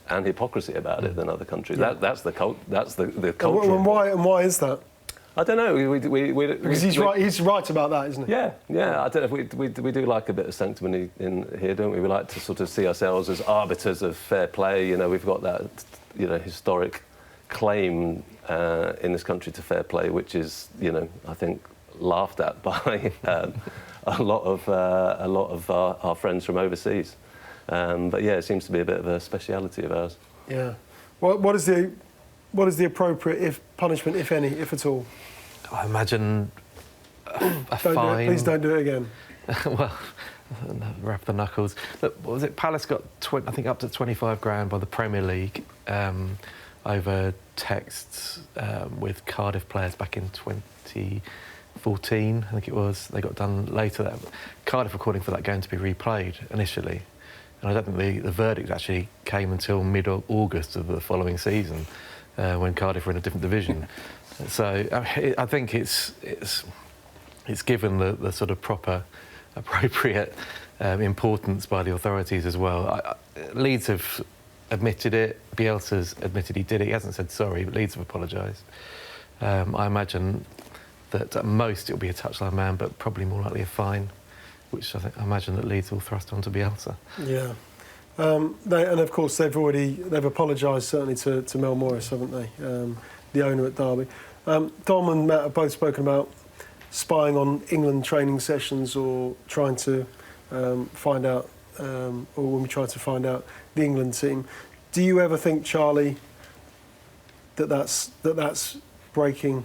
and hypocrisy about it than other countries. Yeah. That's the culture. And why is that? I don't know. Because he's right. He's right about that, isn't he? Yeah. I don't know. We do like a bit of sanctimony in here, don't we? We like to sort of see ourselves as arbiters of fair play. You know, we've got that, you know, historic claim in this country to fair play, which is, you know, I think laughed at by a lot of our friends from overseas. But yeah, it seems to be a bit of a speciality of ours. Yeah. What is the appropriate punishment, if any, if at all? I imagine a fine. Please don't do it again. Well, wrap the knuckles. Look, what was it? Palace got, I think, up to 25 grand by the Premier League over texts with Cardiff players back in 2014, I think it was. They got done later. Cardiff were calling for that game to be replayed initially. And I don't think the verdict actually came until mid-August of the following season, when Cardiff were in a different division. So I think it's given the sort of proper, appropriate importance by the authorities as well. Leeds have admitted it. Bielsa's admitted he did it. He hasn't said sorry, but Leeds have apologised. I imagine that at most it'll be a touchline ban, but probably more likely a fine, which I imagine that Leeds will thrust onto Bielsa. Yeah. And of course they've apologised certainly to Mel Morris, haven't they? The owner at Derby. Dom and Matt have both spoken about spying on England training sessions or trying to find out, or when we try to find out the England team. Do you ever think, Charlie, that's breaking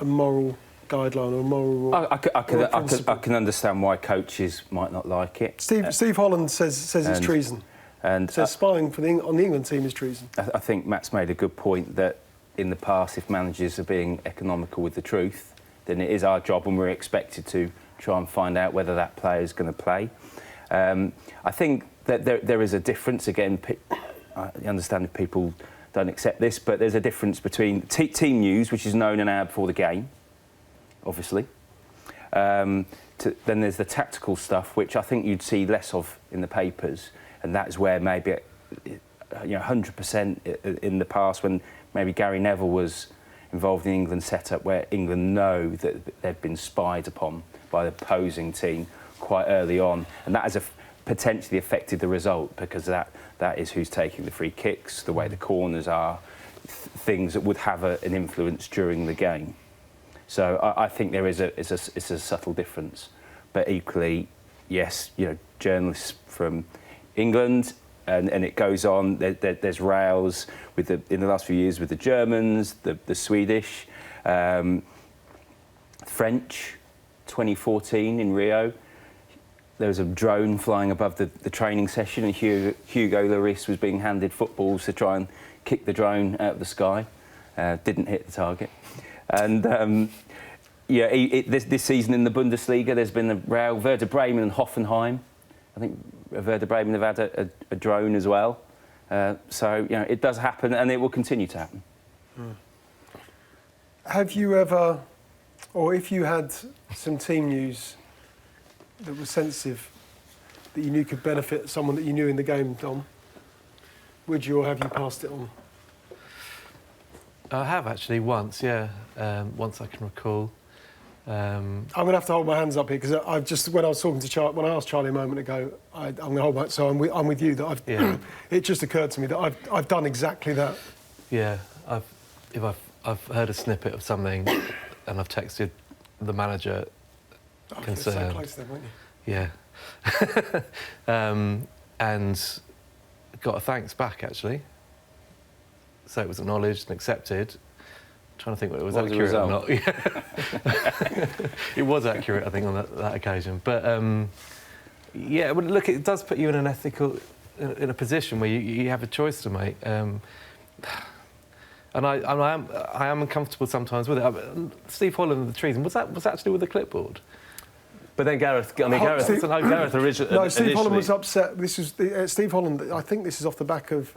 a moral guideline or moral? I can understand why coaches might not like it. Steve Holland says it's treason. And says spying on the England team is treason. I think Matt's made a good point that in the past, if managers are being economical with the truth, then it is our job and we're expected to try and find out whether that player is going to play. I think that there is a difference. Again, I understand if people don't accept this, but there's a difference between team news, which is known an hour before the game, obviously. Then there's the tactical stuff, which I think you'd see less of in the papers, and that is where maybe 100% in the past, when maybe Gary Neville was involved in the England setup, where England know that they've been spied upon by the opposing team quite early on, and that has potentially affected the result, because that is who's taking the free kicks, the way the corners are, things that would have an influence during the game. So I think there is it's a subtle difference, but equally, yes, journalists from England, and it goes on. There's rows in the last few years with the Germans, the Swedish, French. 2014 in Rio, there was a drone flying above the training session, and Hugo Lloris was being handed footballs to try and kick the drone out of the sky. Didn't hit the target. And this season in the Bundesliga, there's been a row. Werder Bremen and Hoffenheim. I think Werder Bremen have had a drone as well. So it does happen, and it will continue to happen. Have you ever, or if you had some team news that was sensitive, that you knew could benefit someone that you knew in the game, Dom, would you, or have you passed it on? I have actually once, yeah. Once I can recall. I'm going to have to hold my hands up here, because I've just, when I was talking to when I asked Charlie a moment ago, I'm going to hold my, so I'm with you, that it just occurred to me that I've done exactly that. Yeah, I've heard a snippet of something and I've texted the manager concerned. So close then, weren't you? Yeah. And got a thanks back, actually. So it was acknowledged and accepted. I'm trying to think whether it was accurate or not. It was accurate, I think, on that occasion. But yeah, but look, it does put you in an ethical, in a position where you have a choice to make. And I am uncomfortable sometimes with it. Steve Holland and the treason, was actually with the clipboard? But then Gareth originally... No, Steve Holland was upset. This is Steve Holland, I think this is off the back of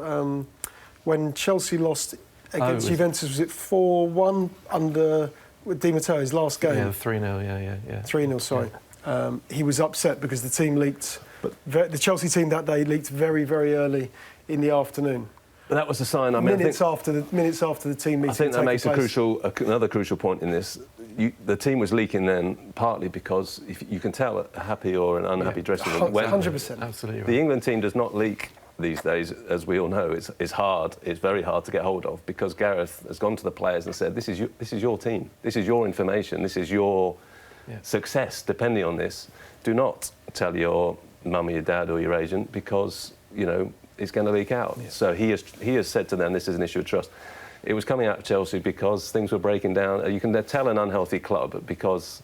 when Chelsea lost against Juventus, was it 4-1 under with Di Matteo, his last game. Yeah, 3-0, yeah. 3-0, sorry. He was upset because the team leaked. The Chelsea team that day leaked very, very early in the afternoon. But that was a sign. I mean, minutes after the team meeting. I think that makes another crucial point in this. The team was leaking then partly because if you can tell a happy or an unhappy dressing room. 100%. Absolutely right. The England team does not leak these days, as we all know. It's hard. It's very hard to get hold of because Gareth has gone to the players and said, "This is your team. This is your information. This is your success depending on this. Do not tell your mum or your dad or your agent because it's going to leak out." Yeah. So he has said to them, "This is an issue of trust." It was coming out of Chelsea because things were breaking down. You can tell an unhealthy club because.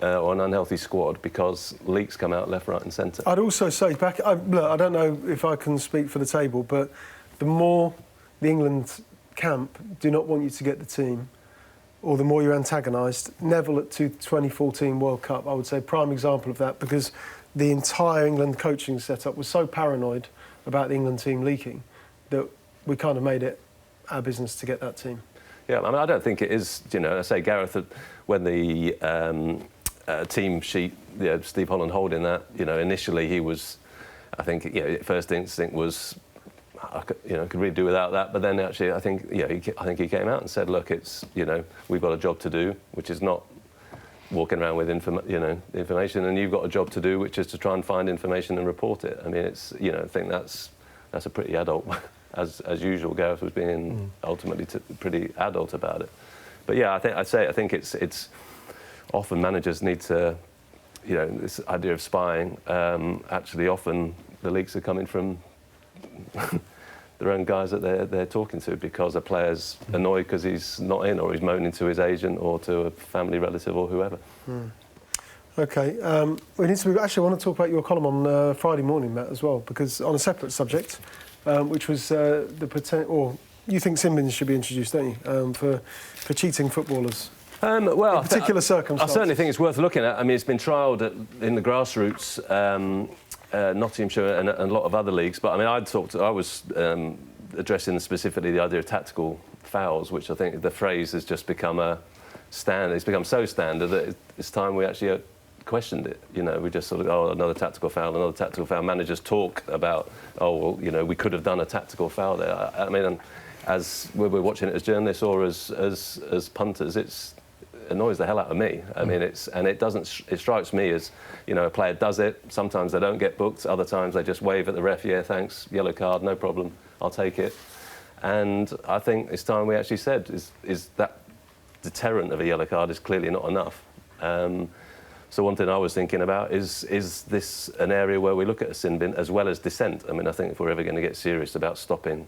Or an unhealthy squad because leaks come out left, right and centre. I'd also say, look, I don't know if I can speak for the table, but the more the England camp do not want you to get the team, or the more you're antagonised. Neville at 2014 World Cup, I would say, prime example of that, because the entire England coaching setup was so paranoid about the England team leaking that we kind of made it our business to get that team. Yeah, I mean, I don't think it is, I say Gareth, when the team sheet, Steve Holland holding that, initially he was, I think, first instinct was, I could really do without that. But then actually, I think he came out and said, look, it's, we've got a job to do, which is not walking around with information, and you've got a job to do, which is to try and find information and report it. I mean, it's, I think that's a pretty adult, as usual. Gareth was being ultimately pretty adult about it. But yeah, I think it's often managers need to, this idea of spying. Actually, often the leaks are coming from their own guys that they're talking to because a player's annoyed because he's not in, or he's moaning to his agent or to a family relative or whoever. OK, actually want to talk about your column on Friday morning, Matt, as well, because on a separate subject, which was you think sin bins should be introduced, don't you, for cheating footballers? Well, in particular circumstances. I certainly think it's worth looking at. I mean, it's been trialled in the grassroots, Nottinghamshire and a lot of other leagues. But I mean, I was addressing specifically the idea of tactical fouls, which I think the phrase has just become a standard. It's become so standard that it's time we actually questioned it. We just sort of, another tactical foul. Managers talk about, we could have done a tactical foul there. I mean, and as we're watching it as journalists or as punters, it annoys the hell out of me. I mean, it strikes me as, a player does it. Sometimes they don't get booked. Other times they just wave at the ref. Yeah, thanks. Yellow card, no problem. I'll take it. And I think it's time we actually said is that deterrent of a yellow card is clearly not enough. So one thing I was thinking about is this an area where we look at a sin bin as well as dissent? I mean, I think if we're ever going to get serious about stopping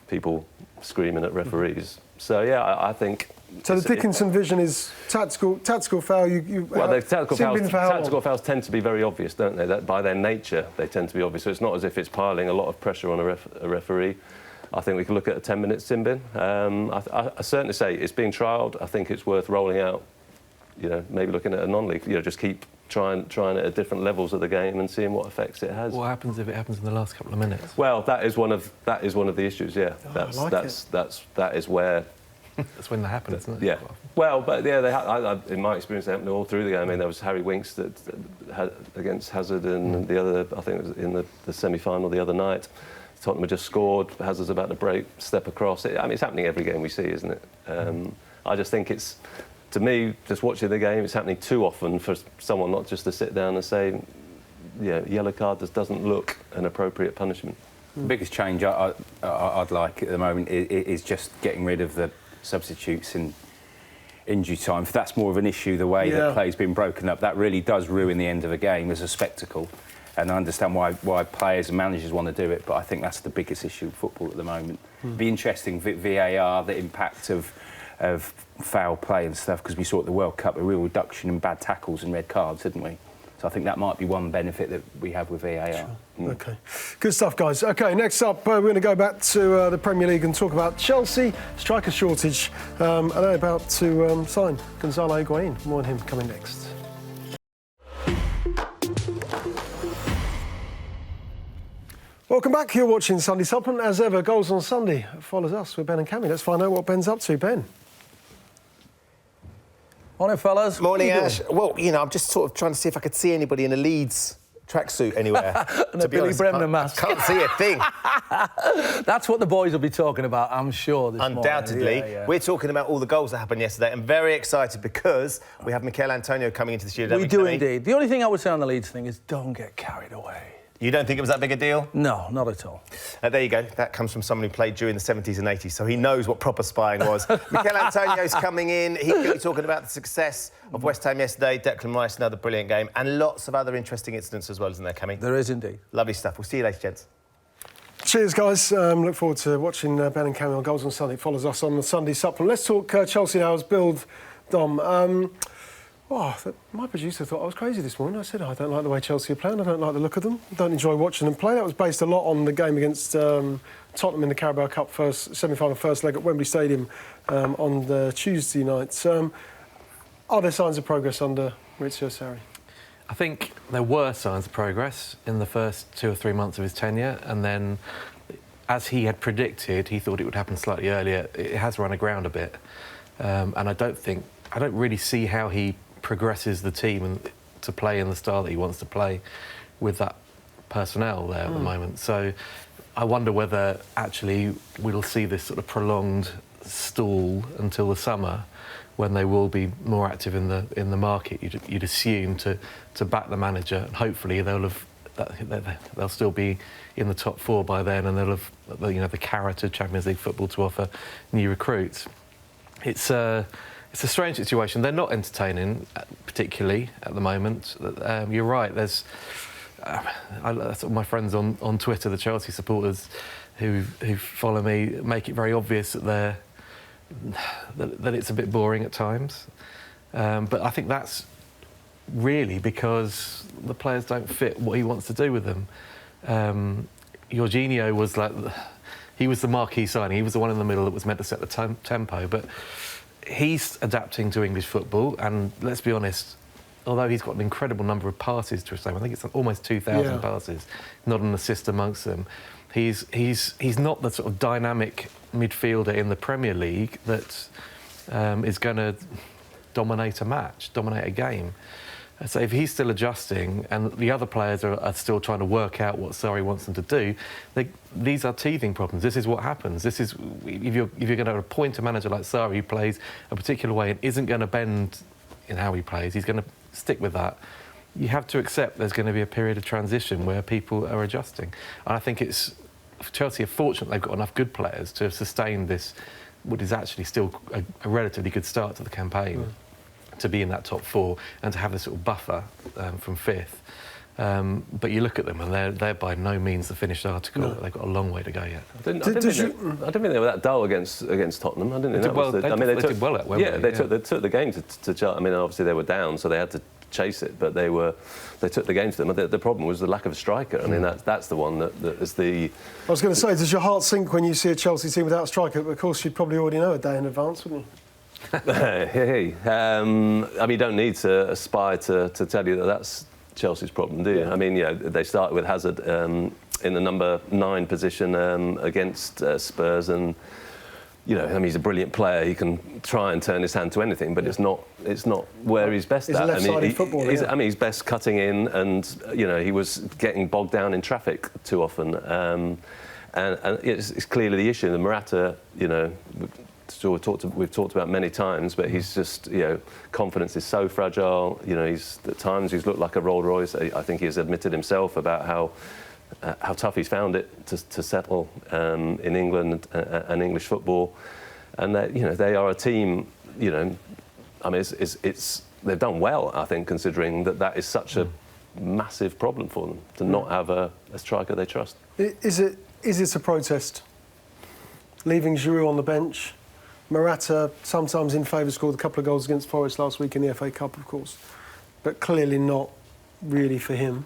people screaming at referees. So yeah, I think. So the Dickinson vision is tactical foul. Well, the tactical fouls tend to be very obvious, don't they? That by their nature they tend to be obvious. So it's not as if it's piling a lot of pressure on a referee. I think we can look at a 10-minute sin bin. I certainly say it's being trialled. I think it's worth rolling out. Maybe looking at a non-league. Just keep trying it at different levels of the game and seeing what effects it has. What happens if it happens in the last couple of minutes? Well, that is one of the issues. Yeah, that is where. That's when that happens, isn't it? Yeah. Well, but yeah, in my experience, they happened all through the game. I mean, there was Harry Winks that had against Hazard, and the other, I think it was in the semi-final the other night. Tottenham had just scored. Hazard's about to break, step across. I mean, it's happening every game we see, isn't it? I just think it's, to me, just watching the game, it's happening too often for someone not just to sit down and say, yellow card just doesn't look an appropriate punishment. The biggest change I'd like at the moment is just getting rid of the substitutes in injury time. If that's more of an issue, the way that play's been broken up, that really does ruin the end of a game as a spectacle. And I understand why players and managers want to do it, but I think that's the biggest issue in football at the moment. It'd be interesting, VAR, the impact of foul play and stuff, because we saw at the World Cup a real reduction in bad tackles and red cards, didn't we? So I think that might be one benefit that we have with VAR. Sure. OK. Good stuff, guys. OK, next up, we're going to go back to the Premier League and talk about Chelsea, striker shortage. And they're about to sign Gonzalo Higuain. More on him coming next. Welcome back. You're watching Sunday Supplement. As ever, Goals on Sunday follows us with Ben and Cammy. Let's find out what Ben's up to. Ben. Morning, fellas. Morning, Ash. Well, you know, I'm just sort of trying to see if I could see anybody in a Leeds tracksuit anywhere. And a Billy Bremner mask. Can't see a thing. That's what the boys will be talking about, I'm sure, this morning. Undoubtedly. Yeah. We're talking about all the goals that happened yesterday. I'm very excited because we have Mikel Antonio coming into the studio. We do indeed. The only thing I would say on the Leeds thing is don't get carried away. You don't think it was that big a deal? No, not at all. There you go. That comes from someone who played during the 70s and 80s, so he knows what proper spying was. Mikel Antonio's coming in. He's going to be talking about the success of West Ham yesterday. Declan Rice, another brilliant game, and lots of other interesting incidents as well, isn't there, Cammy? There is indeed. Lovely stuff. We'll see you later, gents. Cheers, guys. Look forward to watching Ben and Cammy on Goals on Sunday. It follows us on the Sunday Supplement. Let's talk Chelsea now as build, Dom. My producer thought I was crazy this morning. I said, I don't like the way Chelsea are playing. I don't like the look of them. I don't enjoy watching them play. That was based a lot on the game against Tottenham in the Carabao Cup semi-final first leg at Wembley Stadium on the Tuesday night. Are there signs of progress under Maurizio Sarri? I think there were signs of progress in the first 2 or 3 months of his tenure, and then, as he had predicted, he thought it would happen slightly earlier. It has run aground a bit, and I don't really see how he progresses the team to play in the style that he wants to play with that personnel there at the moment. So I wonder whether actually we'll see this sort of prolonged stall until the summer, when they will be more active in the market. You'd assume to back the manager, and hopefully they'll still be in the top 4 by then, and they'll have the carrot of Champions League football to offer new recruits. It's a strange situation. They're not entertaining, particularly at the moment. You're right. There's my friends on Twitter, the Chelsea supporters who follow me, make it very obvious that that it's a bit boring at times. But I think that's really because the players don't fit what he wants to do with them. Jorginho was he was the marquee signing. He was the one in the middle that was meant to set the tempo, but he's adapting to English football, and let's be honest, although he's got an incredible number of passes to his name, I think it's almost 2,000 passes, not an assist amongst them. He's not the sort of dynamic midfielder in the Premier League that is going to dominate a game. So if he's still adjusting and the other players are still trying to work out what Sarri wants them to do, these are teething problems. This is what happens. This is if you're going to appoint a manager like Sarri who plays a particular way and isn't going to bend in how he plays, he's going to stick with that. You have to accept there's going to be a period of transition where people are adjusting. And I think Chelsea are fortunate they've got enough good players to sustain this, what is actually still a relatively good start to the campaign. To be in that top 4 and to have this sort of buffer from 5th. But you look at them and they're by no means the finished article. No. They've got a long way to go yet. I didn't think they were that dull against Tottenham. I didn't think that was they did well at Wembley. Yeah, they took the game to Chelsea. I mean, obviously they were down, so they had to chase it, but they took the game to them. The problem was the lack of a striker. I mean, that's the one that is the... I was going to say, does your heart sink when you see a Chelsea team without a striker? But of course, you'd probably already know a day in advance, wouldn't you? I mean, you don't need to aspire to tell you that that's Chelsea's problem, do you? I mean, they started with Hazard in the number 9 position against Spurs, and I mean, he's a brilliant player. He can try and turn his hand to anything, but it's not where he's best at. Left-sided footballer. I mean, he's best cutting in, and he was getting bogged down in traffic too often, and it's clearly the issue. The Morata, we've talked about many times, but he's just, confidence is so fragile. At times he's looked like a Rolls Royce. I think he's admitted himself about how tough he's found it to settle in England and English football, and that they are a team. I mean, they've done well, I think, considering that is such a massive problem for them to not have a striker they trust. Is it a protest? Leaving Giroud on the bench. Morata, sometimes in favour, scored a couple of goals against Forest last week in the FA Cup, of course, but clearly not really for him.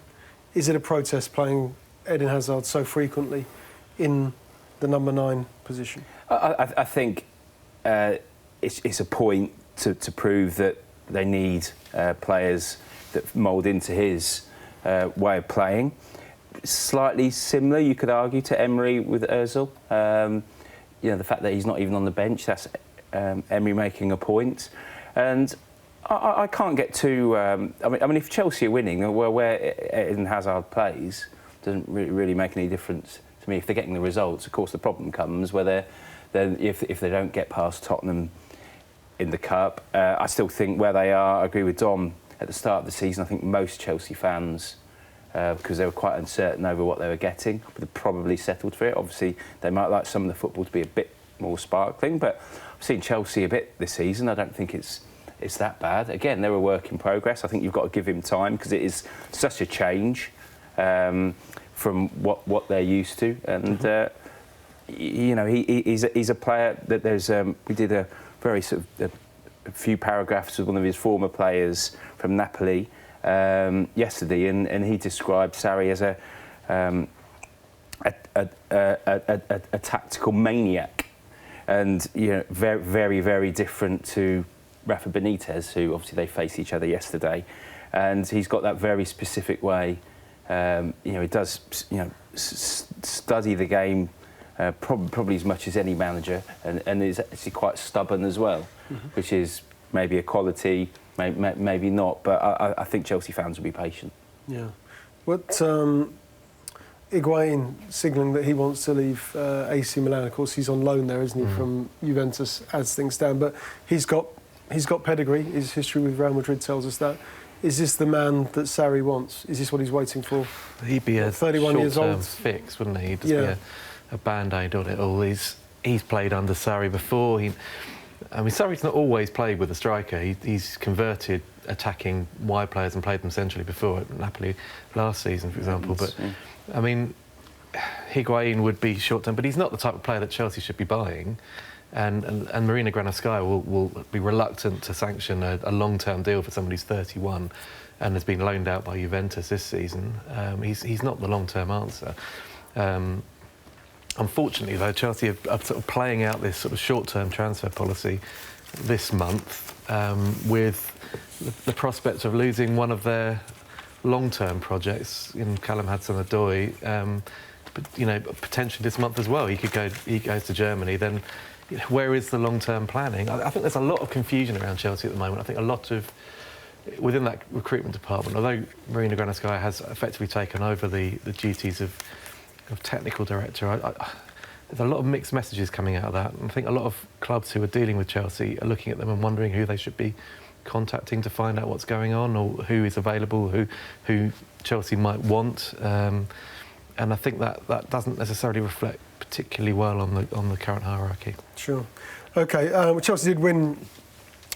Is it a protest playing Eden Hazard so frequently in the number 9 position? I think it's a point to prove that they need players that mould into his way of playing. Slightly similar, you could argue, to Emery with Ozil. The fact that he's not even on the bench, that's Emery making a point. And I can't get too. I mean, if Chelsea are winning, well, where Eden Hazard plays doesn't really make any difference to me. If they're getting the results, of course, the problem comes where if they don't get past Tottenham in the cup. I still think where they are. I agree with Dom at the start of the season. I think most Chelsea fans, because they were quite uncertain over what they were getting, but they've probably settled for it. Obviously, they might like some of the football to be a bit more sparkling, but I've seen Chelsea a bit this season. I don't think it's that bad. Again, they're a work in progress. I think you've got to give him time because it is such a change from what they're used to. And you know, he's a player that there's. We did a very sort of a few paragraphs with one of his former players from Napoli yesterday, and he described Sarri as a tactical maniac, and you know, very, very, very different to Rafa Benitez, who obviously they faced each other yesterday, and he's got that very specific way. You know, he does, you know, study the game probably as much as any manager, and is actually quite stubborn as well, which is maybe a quality, maybe not. But I think Chelsea fans will be patient. Yeah. What Higuain signalling that he wants to leave AC Milan. Of course, he's on loan there, isn't he, from Juventus as things stand. But he's got pedigree. His history with Real Madrid tells us that. Is this the man that Sarri wants? Is this what he's waiting for? He'd be a 31 years old fix, wouldn't he? He'd just be a band-aid on it all. He's played under Sarri before. I mean, Sarri's not always played with a striker. He's converted attacking wide players and played them centrally before at Napoli last season, for example. But I mean, Higuain would be short-term, but he's not the type of player that Chelsea should be buying. And Marina Granovskaya will be reluctant to sanction a long-term deal for somebody who's 31 and has been loaned out by Juventus this season. He's not the long-term answer. Unfortunately, though, Chelsea are sort of playing out this sort of short-term transfer policy this month with the prospect of losing one of their long-term projects in Callum Hudson-Odoi. But you know, potentially this month as well, he goes to Germany. Then, you know, where is the long-term planning? I think there's a lot of confusion around Chelsea at the moment. I think a lot of within that recruitment department, although Marina Granovskaya has effectively taken over the duties of technical director, there's a lot of mixed messages coming out of that. And I think a lot of clubs who are dealing with Chelsea are looking at them and wondering who they should be contacting to find out what's going on, or who is available, who Chelsea might want. And I think that doesn't necessarily reflect particularly well on the current hierarchy. Sure. OK, Chelsea did win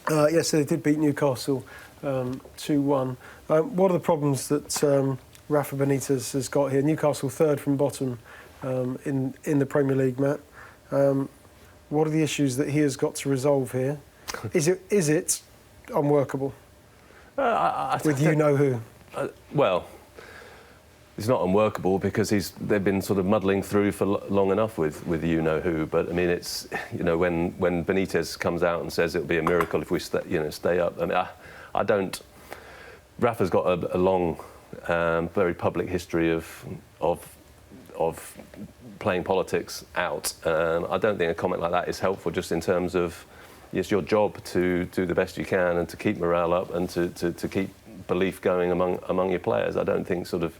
yesterday. They did beat Newcastle 2-1. What are the problems that Rafa Benitez has got here? Newcastle third from bottom in the Premier League, Matt. What are the issues that he has got to resolve here? Is it unworkable? With you-know-who? Well, it's not unworkable because they've been sort of muddling through for long enough with you-know-who. But, I mean, it's, you know, when Benitez comes out and says it'll be a miracle if we stay up, I mean, I don't... Rafa's got a long, very public history of playing politics out. I don't think a comment like that is helpful, just in terms of it's your job to do the best you can and to keep morale up and to keep belief going among your players. I don't think sort of,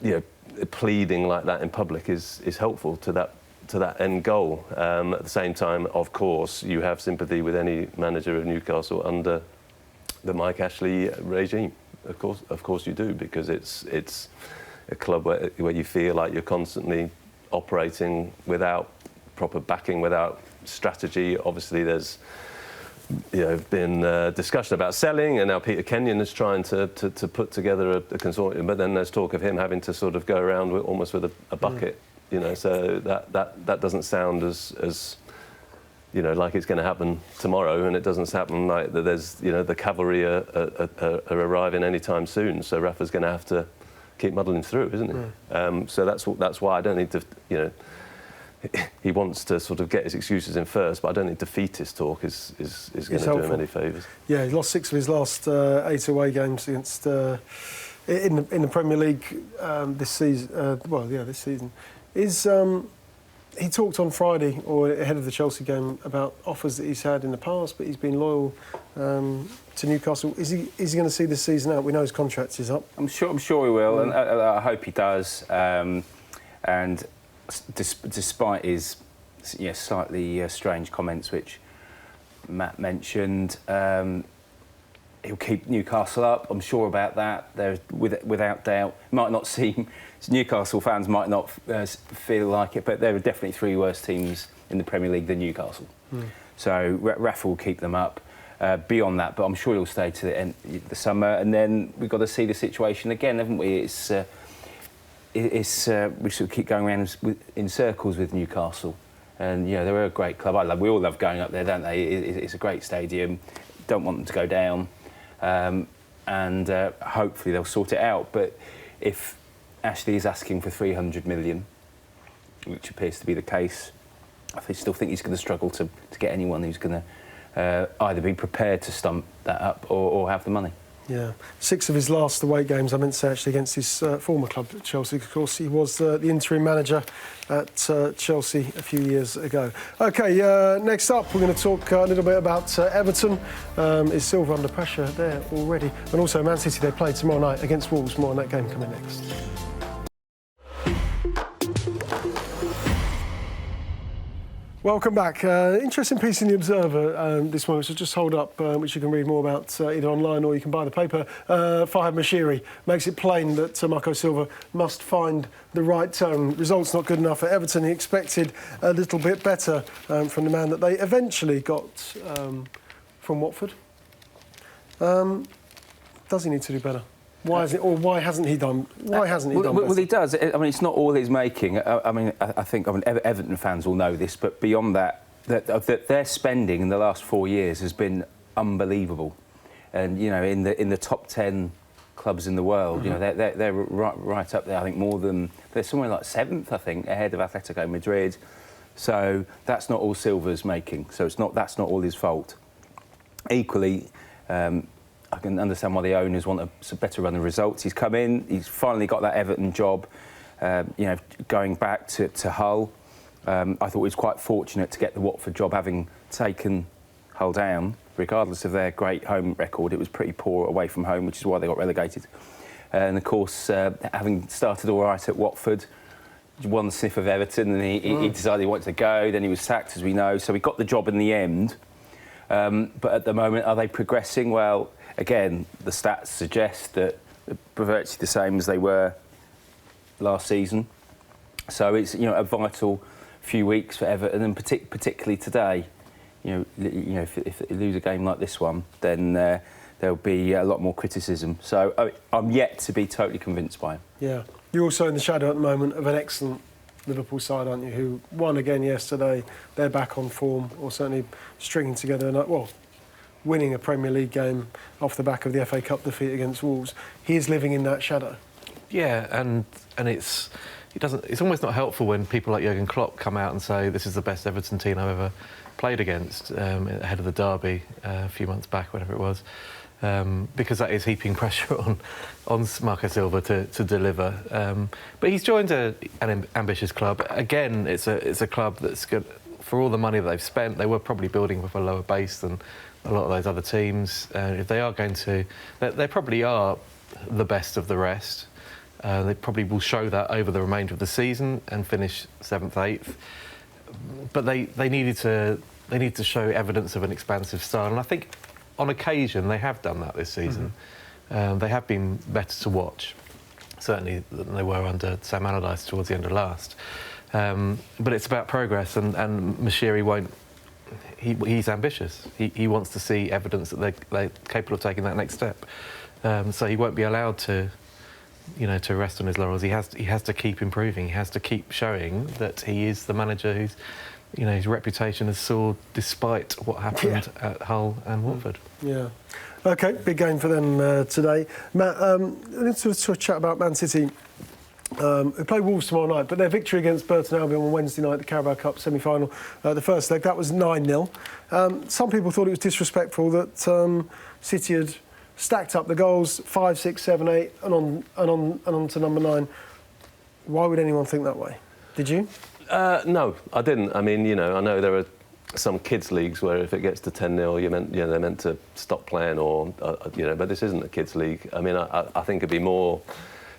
you know, pleading like that in public is helpful to that end goal. At the same time, of course, you have sympathy with any manager of Newcastle under the Mike Ashley regime. Of course you do, because it's a club where you feel like you're constantly operating without proper backing, without strategy. Obviously, there's been discussion about selling, and now Peter Kenyon is trying to put together a consortium. But then there's talk of him having to sort of go around almost with a bucket, you know. So that doesn't sound as you know, like it's going to happen tomorrow, and it doesn't happen like that. There's, you know, the cavalry are arriving anytime soon. So Rafa's going to have to keep muddling through, isn't he? So that's why I don't need to, you know. He wants to sort of get his excuses in first, but I don't think defeatist talk is going to do him any favours. Yeah, he lost 6 of his last 8 away games against in the Premier League this season. This season he talked on Friday, or ahead of the Chelsea game, about offers that he's had in the past, but he's been loyal to Newcastle. Is he going to see this season out? We know his contract is up. I'm sure he will, and I hope he does. And despite his slightly strange comments, which Matt mentioned, he'll keep Newcastle up. I'm sure about that. There's without doubt. Might not seem Newcastle fans might not feel like it, but there are definitely 3 worse teams in the Premier League than Newcastle. So Rafa will keep them up. Beyond that, but I'm sure he'll stay to the end the summer, and then we've got to see the situation again, haven't we? We sort of keep going around in circles with Newcastle, and they're a great club. We all love going up there, don't they? It's a great stadium. Don't want them to go down, and hopefully they'll sort it out. But if Ashley is asking for 300 million, which appears to be the case, I still think he's going to struggle to get anyone who's going to either be prepared to stump that up or have the money. Yeah. 6 of his last away games, I meant to say, actually, against his former club, Chelsea. Of course, he was the interim manager at Chelsea a few years ago. OK, next up, we're going to talk a little bit about Everton. Is Silva under pressure there already? And also Man City, they play tomorrow night against Wolves. More on that game coming next. Welcome back. Interesting piece in The Observer this morning, so just hold up, which you can read more about either online or you can buy the paper. Fahad Moshiri makes it plain that Marco Silva must find the right tone. Results not good enough for Everton. He expected a little bit better from the man that they eventually got from Watford. Does he need to do better? Why hasn't he done? Well, he does. I mean, it's not all he's making. I think Everton fans will know this, but beyond that, their spending in the last 4 years has been unbelievable. And in the top 10 clubs in the world, they're right up there. I think they're somewhere like 7th, I think, ahead of Atletico Madrid. So that's not all Silva's making. So that's not all his fault. Equally. I can understand why the owners want a better run of results. He's come in, he's finally got that Everton job, going back to Hull. I thought he was quite fortunate to get the Watford job, having taken Hull down. Regardless of their great home record, it was pretty poor away from home, which is why they got relegated. And of course, having started all right at Watford, one sniff of Everton, and he decided he wanted to go. Then he was sacked, as we know. So he got the job in the end. But at the moment, are they progressing? Well, again, the stats suggest that they're virtually the same as they were last season. So it's a vital few weeks for Everton, and particularly today. If they lose a game like this one, then there'll be a lot more criticism. So I'm yet to be totally convinced by him. Yeah, you're also in the shadow at the moment of an excellent Liverpool side, aren't you? Who won again yesterday. They're back on form, or certainly stringing together winning a Premier League game off the back of the FA Cup defeat against Wolves. He is living in that shadow. Yeah, and it's almost not helpful when people like Jurgen Klopp come out and say this is the best Everton team I've ever played against ahead of the derby a few months back, whatever it was, because that is heaping pressure on Marco Silva to deliver. But he's joined an ambitious club. Again, it's a club that's good. For all the money that they've spent, they were probably building with a lower base than a lot of those other teams. If they are going to, they probably are the best of the rest. They probably will show that over the remainder of the season and finish 7th, 8th. But they need to show evidence of an expansive style, and I think on occasion they have done that this season. They have been better to watch, certainly than they were under Sam Allardyce towards the end of last. But it's about progress, and Moshiri won't. He's ambitious. He wants to see evidence that they're capable of taking that next step. So he won't be allowed to rest on his laurels. He has to keep improving. He has to keep showing that he is the manager who's, his reputation has soared despite what happened at Hull and Watford. Yeah. OK, big game for them today. Matt, let's sort of chat about Man City. Who play Wolves tomorrow night, but their victory against Burton Albion on Wednesday night, the Carabao Cup semi-final, the first leg, that was 9-0. Some people thought it was disrespectful that City had stacked up the goals, 5, 6, 7, 8, and on to number 9. Why would anyone think that way? Did you? No, I didn't. I mean, I know there are some kids' leagues where if it gets to 10-0, they're meant to stop playing, or but this isn't a kids' league. I mean, I think it'd be more.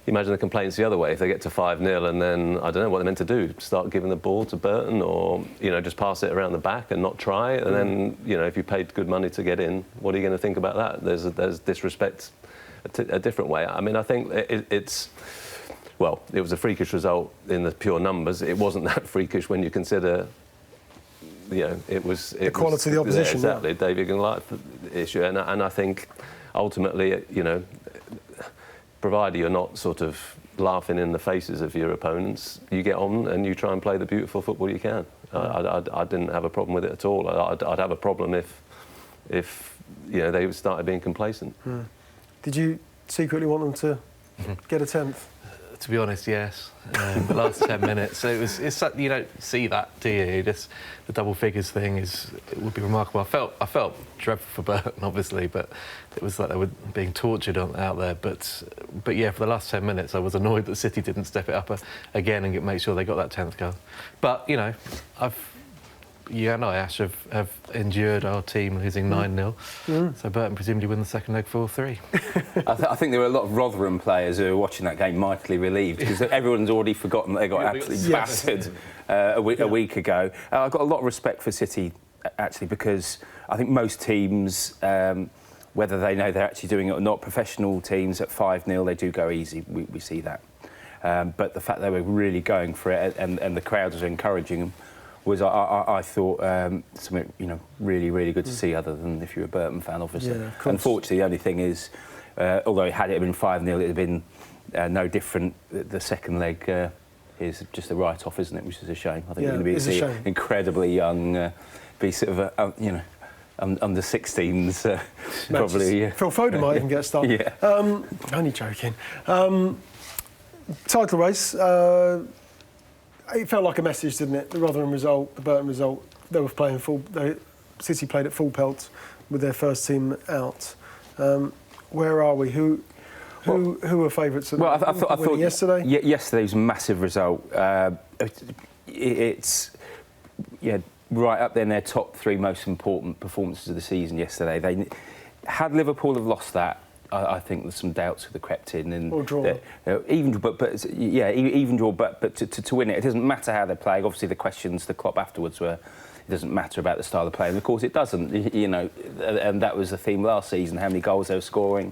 Imagine the complaints the other way if they get to 5-0 and then I don't know what they're meant to do. Start giving the ball to Burton, or just pass it around the back and not try. And then if you paid good money to get in, what are you going to think about that? There's disrespect a different way. I mean, I think it's. Well, it was a freakish result in the pure numbers. It wasn't that freakish when you consider. It was the quality of the opposition. Exactly, David Goliath issue, and I think ultimately, provided you're not sort of laughing in the faces of your opponents, you get on and you try and play the beautiful football you can. I didn't have a problem with it at all. I'd have a problem if they started being complacent. Did you secretly want them to get a 10th? To be honest, yes. The last 10 minutes, it's you don't see that, do you? Just the double figures thing it would be remarkable. I felt dreadful for Burton, obviously, but it was like they were being tortured out there. But yeah, for the last 10 minutes, I was annoyed that City didn't step it up again and make sure they got that 10th goal. But you and I, Ash, have endured our team losing 9-0. So Burton presumably win the second leg 4-3. I think there were a lot of Rotherham players who were watching that game mightily relieved because everyone's already forgotten that they got absolutely battered a week ago. I've got a lot of respect for City, actually, because I think most teams, whether they know they're actually doing it or not, professional teams at 5-0, they do go easy. We see that. But the fact they were really going for it and the crowd was encouraging them was, I thought, something really, really good to see. Other than if you're a Burton fan, obviously. Yeah, unfortunately, the only thing is, although had it been 5-0, it'd have been no different. The second leg is just a write-off, isn't it? Which is a shame. I think you're going to be incredibly young, be sort of under 16s, probably. Phil Foden might even get started. Yeah. Only joking. Title race. It felt like a message, didn't it? The Rotherham result, the Burton result. They were playing City played at full pelt with their first team out. Where are we? Who were favourites? Well, I thought yesterday. Yesterday was a massive result. It's right up there in their top 3 most important performances of the season. Yesterday, had Liverpool have lost that, I think there's some doubts that have crept in. And or draw. Even draw, but to win it, it doesn't matter how they're playing. Obviously, the questions to Klopp afterwards were, it doesn't matter about the style of play, and of course it doesn't. And that was the theme last season: how many goals they were scoring,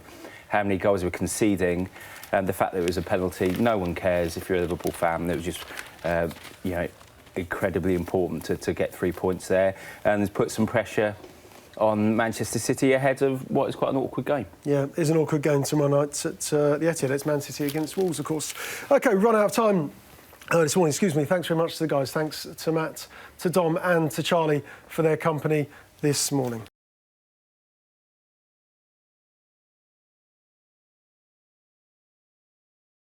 how many goals they were conceding, and the fact that it was a penalty. No one cares if you're a Liverpool fan. It was just, incredibly important to get 3 points there, and put some pressure on Manchester City ahead of what is quite an awkward game. Yeah, it's an awkward game tomorrow night at the Etihad. It's Man City against Wolves, of course. OK, we've run out of time this morning. Excuse me. Thanks very much to the guys. Thanks to Matt, to Dom and to Charlie for their company this morning.